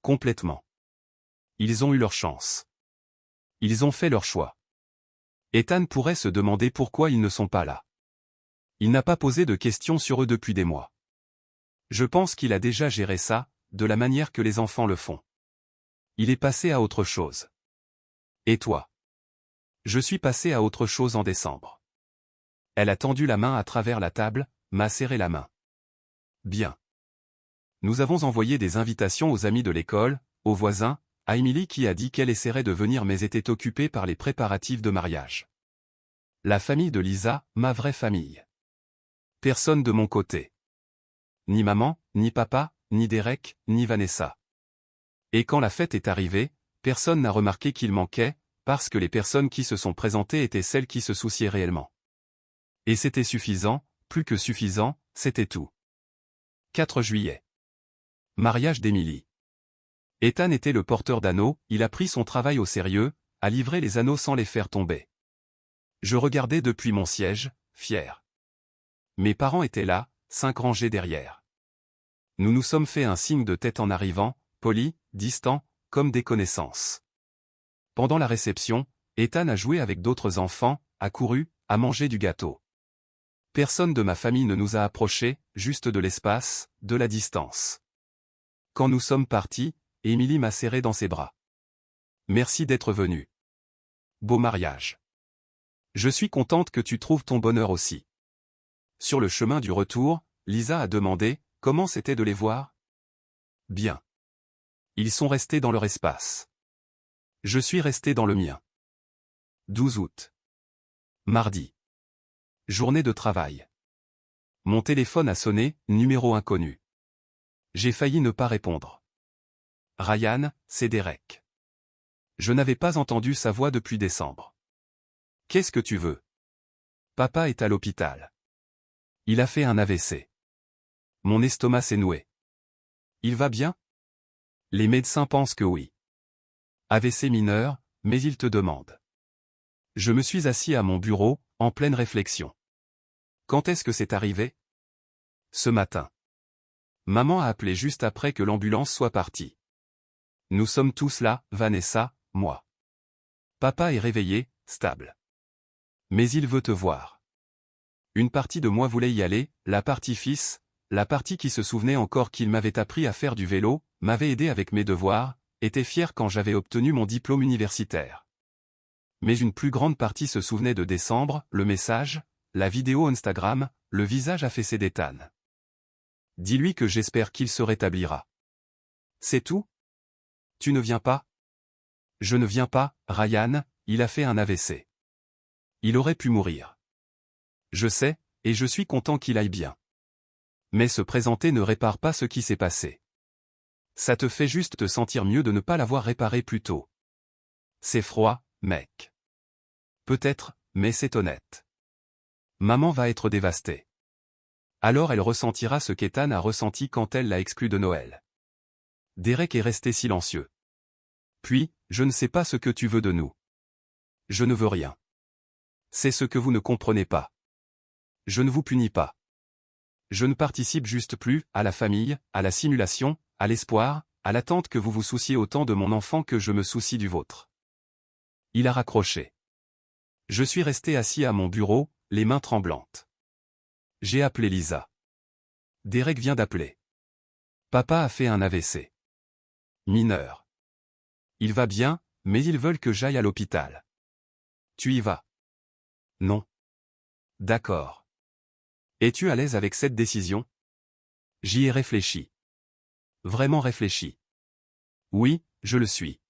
Complètement. Ils ont eu leur chance. Ils ont fait leur choix. Ethan pourrait se demander pourquoi ils ne sont pas là. Il n'a pas posé de questions sur eux depuis des mois. Je pense qu'il a déjà géré ça, de la manière que les enfants le font. Il est passé à autre chose. Et toi? Je suis passé à autre chose en décembre. Elle a tendu la main à travers la table, m'a serré la main. Bien. Nous avons envoyé des invitations aux amis de l'école, aux voisins, à Émilie qui a dit qu'elle essaierait de venir mais était occupée par les préparatifs de mariage. La famille de Lisa, ma vraie famille. Personne de mon côté. Ni maman, ni papa, ni Derek, ni Vanessa. Et quand la fête est arrivée, personne n'a remarqué qu'il manquait, parce que les personnes qui se sont présentées étaient celles qui se souciaient réellement. Et c'était suffisant, plus que suffisant, c'était tout. 4 juillet. Mariage d'Émilie. Ethan était le porteur d'anneaux, il a pris son travail au sérieux, a livré les anneaux sans les faire tomber. Je regardais depuis mon siège, fier. Mes parents étaient là, 5 rangées derrière. Nous nous sommes fait un signe de tête en arrivant, poli, distant, comme des connaissances. Pendant la réception, Ethan a joué avec d'autres enfants, a couru, a mangé du gâteau. Personne de ma famille ne nous a approchés, juste de l'espace, de la distance. Quand nous sommes partis, Émilie m'a serré dans ses bras. Merci d'être venu. Beau mariage. Je suis contente que tu trouves ton bonheur aussi. Sur le chemin du retour, Lisa a demandé, comment c'était de les voir? Bien. Ils sont restés dans leur espace. Je suis resté dans le mien. 12 août. Mardi. Journée de travail. Mon téléphone a sonné, numéro inconnu. J'ai failli ne pas répondre. Ryan, c'est Derek. Je n'avais pas entendu sa voix depuis décembre. Qu'est-ce que tu veux? Papa est à l'hôpital. Il a fait un AVC. Mon estomac s'est noué. Il va bien? Les médecins pensent que oui. AVC mineur, mais ils te demandent. Je me suis assis à mon bureau, en pleine réflexion. Quand est-ce que c'est arrivé? Ce matin. Maman a appelé juste après que l'ambulance soit partie. Nous sommes tous là, Vanessa, moi. Papa est réveillé, stable. Mais il veut te voir. Une partie de moi voulait y aller, la partie fils, la partie qui se souvenait encore qu'il m'avait appris à faire du vélo, m'avait aidé avec mes devoirs, était fière quand j'avais obtenu mon diplôme universitaire. Mais une plus grande partie se souvenait de décembre, le message, la vidéo Instagram, le visage affaissé d'Ethan. Dis-lui que j'espère qu'il se rétablira. C'est tout? Tu ne viens pas? Je ne viens pas, Ryan, il a fait un AVC. Il aurait pu mourir. Je sais, et je suis content qu'il aille bien. Mais se présenter ne répare pas ce qui s'est passé. Ça te fait juste te sentir mieux de ne pas l'avoir réparé plus tôt. C'est froid, mec. Peut-être, mais c'est honnête. Maman va être dévastée. Alors elle ressentira ce qu'Ethan a ressenti quand elle l'a exclu de Noël. Derek est resté silencieux. Puis, je ne sais pas ce que tu veux de nous. Je ne veux rien. C'est ce que vous ne comprenez pas. Je ne vous punis pas. Je ne participe juste plus à la famille, à la simulation, à l'espoir, à l'attente que vous vous souciez autant de mon enfant que je me soucie du vôtre. Il a raccroché. Je suis resté assis à mon bureau, les mains tremblantes. J'ai appelé Lisa. Derek vient d'appeler. Papa a fait un AVC. Mineur. Il va bien, mais ils veulent que j'aille à l'hôpital. Tu y vas? Non. D'accord. Es-tu à l'aise avec cette décision? J'y ai réfléchi. Vraiment réfléchi. Oui, je le suis.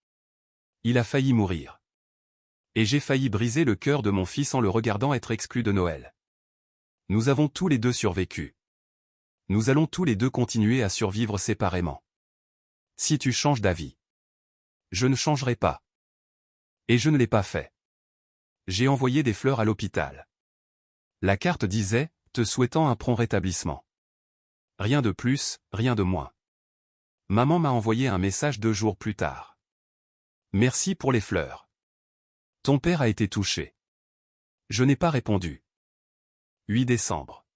Il a failli mourir. Et j'ai failli briser le cœur de mon fils en le regardant être exclu de Noël. Nous avons tous les deux survécu. Nous allons tous les deux continuer à survivre séparément. Si tu changes d'avis, je ne changerai pas. Et je ne l'ai pas fait. J'ai envoyé des fleurs à l'hôpital. La carte disait, te souhaitant un prompt rétablissement. Rien de plus, rien de moins. Maman m'a envoyé un message 2 jours plus tard. Merci pour les fleurs. Ton père a été touché. Je n'ai pas répondu. 8 décembre.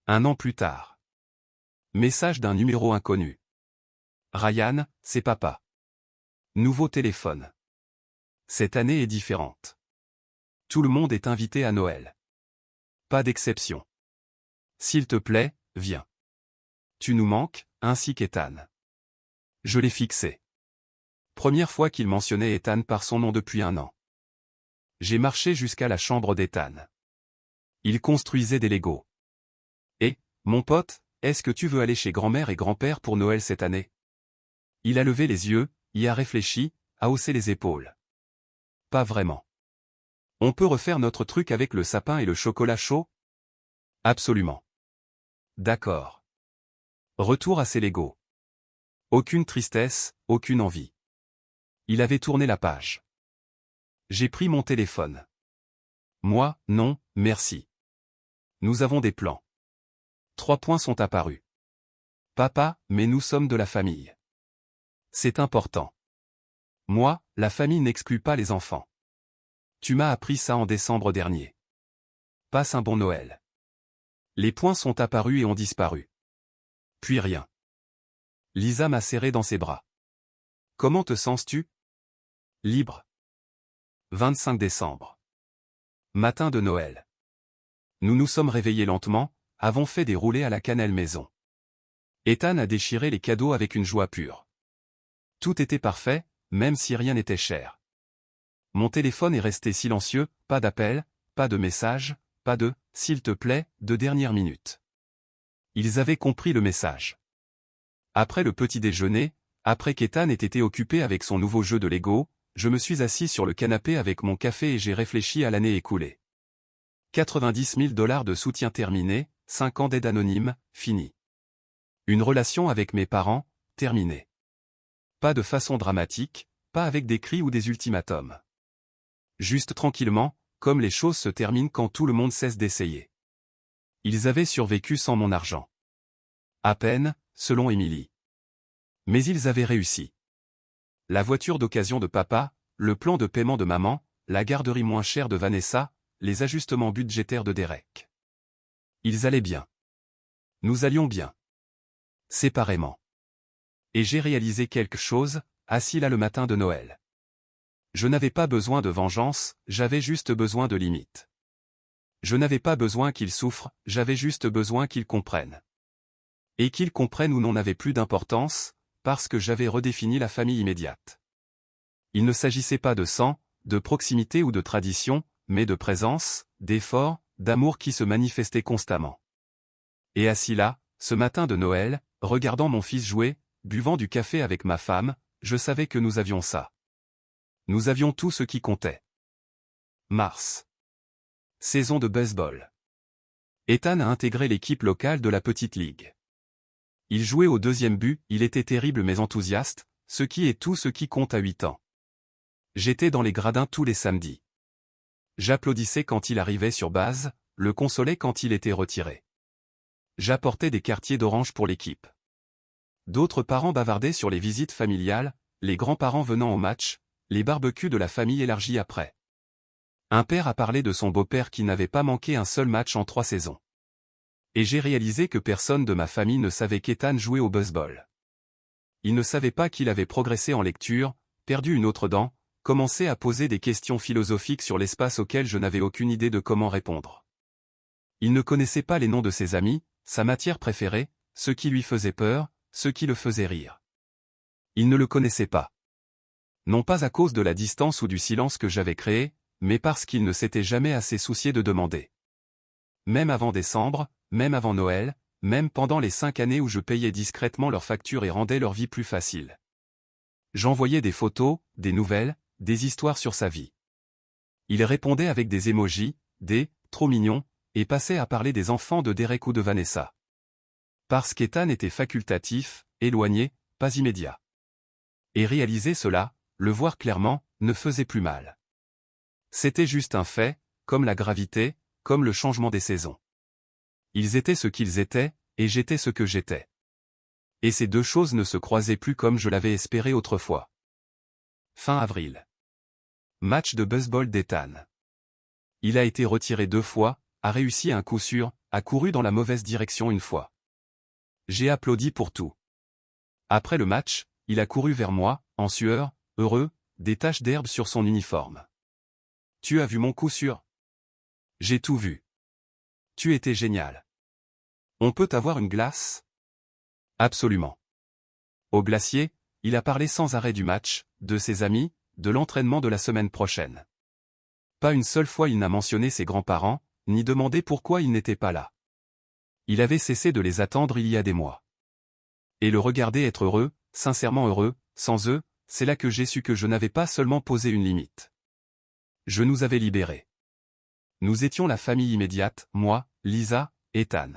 1 an plus tard. Message d'un numéro inconnu. Ryan, c'est papa. Nouveau téléphone. Cette année est différente. Tout le monde est invité à Noël. Pas d'exception. S'il te plaît, viens. Tu nous manques, ainsi qu'Ethan. Je l'ai fixé. Première fois qu'il mentionnait Ethan par son nom depuis 1 an. J'ai marché jusqu'à la chambre d'Ethan. Il construisait des Legos. Et, mon pote, est-ce que tu veux aller chez grand-mère et grand-père pour Noël cette année? Il a levé les yeux, y a réfléchi, a haussé les épaules. Pas vraiment. On peut refaire notre truc avec le sapin et le chocolat chaud? Absolument. D'accord. Retour à ses Legos. Aucune tristesse, aucune envie. Il avait tourné la page. J'ai pris mon téléphone. Moi, non, merci. Nous avons des plans. 3 points sont apparus. Papa, mais nous sommes de la famille. C'est important. Moi, la famille n'exclut pas les enfants. Tu m'as appris ça en décembre dernier. Passe un bon Noël. Les points sont apparus et ont disparu. Puis rien. Lisa m'a serré dans ses bras. Comment te sens-tu? Libre. 25 décembre. Matin de Noël. Nous nous sommes réveillés lentement, avons fait des roulés à la cannelle maison. Ethan a déchiré les cadeaux avec une joie pure. Tout était parfait, même si rien n'était cher. Mon téléphone est resté silencieux, pas d'appel, pas de message, pas de « s'il te plaît » de dernière minute. Ils avaient compris le message. Après le petit déjeuner, après qu'Ethan ait été occupé avec son nouveau jeu de Lego, je me suis assis sur le canapé avec mon café et j'ai réfléchi à l'année écoulée. 90 000 $ de soutien terminé, 5 ans d'aide anonyme, fini. Une relation avec mes parents, terminée. Pas de façon dramatique, pas avec des cris ou des ultimatums. Juste tranquillement, comme les choses se terminent quand tout le monde cesse d'essayer. Ils avaient survécu sans mon argent. À peine, selon Émilie. Mais ils avaient réussi. La voiture d'occasion de papa, le plan de paiement de maman, la garderie moins chère de Vanessa, les ajustements budgétaires de Derek. Ils allaient bien. Nous allions bien. Séparément. Et j'ai réalisé quelque chose, assis là le matin de Noël. Je n'avais pas besoin de vengeance, j'avais juste besoin de limites. Je n'avais pas besoin qu'ils souffrent, j'avais juste besoin qu'ils comprennent. Et qu'ils comprennent ou non n'avait plus d'importance, parce que j'avais redéfini la famille immédiate. Il ne s'agissait pas de sang, de proximité ou de tradition, mais de présence, d'effort, d'amour qui se manifestait constamment. Et assis là, ce matin de Noël, regardant mon fils jouer, buvant du café avec ma femme, je savais que nous avions ça. Nous avions tout ce qui comptait. Mars. Saison de baseball. Ethan a intégré l'équipe locale de la petite ligue. Il jouait au deuxième but, il était terrible mais enthousiaste, ce qui est tout ce qui compte à 8 ans. J'étais dans les gradins tous les samedis. J'applaudissais quand il arrivait sur base, le consolais quand il était retiré. J'apportais des quartiers d'orange pour l'équipe. D'autres parents bavardaient sur les visites familiales, les grands-parents venant au match, les barbecues de la famille élargie après. Un père a parlé de son beau-père qui n'avait pas manqué un seul match en 3 saisons. Et j'ai réalisé que personne de ma famille ne savait qu'Ethan jouait au baseball. Il ne savait pas qu'il avait progressé en lecture, perdu une autre dent, commencé à poser des questions philosophiques sur l'espace auxquelles je n'avais aucune idée de comment répondre. Il ne connaissait pas les noms de ses amis, sa matière préférée, ce qui lui faisait peur, ce qui le faisait rire. Il ne le connaissait pas. Non pas à cause de la distance ou du silence que j'avais créé, mais parce qu'il ne s'était jamais assez soucié de demander. Même avant décembre, même avant Noël, même pendant les 5 années où je payais discrètement leurs factures et rendais leur vie plus facile. J'envoyais des photos, des nouvelles, des histoires sur sa vie. Il répondait avec des émojis, des « trop mignons », et passait à parler des enfants de Derek ou de Vanessa. Parce qu'Ethan était facultatif, éloigné, pas immédiat. Et réaliser cela, le voir clairement, ne faisait plus mal. C'était juste un fait, comme la gravité, comme le changement des saisons. Ils étaient ce qu'ils étaient, et j'étais ce que j'étais. Et ces deux choses ne se croisaient plus comme je l'avais espéré autrefois. Fin avril. Match de baseball d'Ethan. Il a été retiré 2 fois, a réussi un coup sûr, a couru dans la mauvaise direction une fois. J'ai applaudi pour tout. Après le match, il a couru vers moi, en sueur, heureux, des taches d'herbe sur son uniforme. « Tu as vu mon coup sûr? » « J'ai tout vu. Tu étais génial. On peut avoir une glace? » « Absolument. » Au glacier, il a parlé sans arrêt du match, de ses amis, de l'entraînement de la semaine prochaine. Pas une seule fois il n'a mentionné ses grands-parents, ni demandé pourquoi ils n'étaient pas là. Il avait cessé de les attendre il y a des mois. Et le regarder être heureux, sincèrement heureux, sans eux, c'est là que j'ai su que je n'avais pas seulement posé une limite. Je nous avais libérés. Nous étions la famille immédiate, moi, Lisa, Ethan.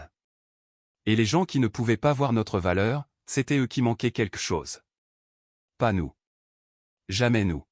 Et les gens qui ne pouvaient pas voir notre valeur, c'était eux qui manquaient quelque chose. Pas nous. Jamais nous.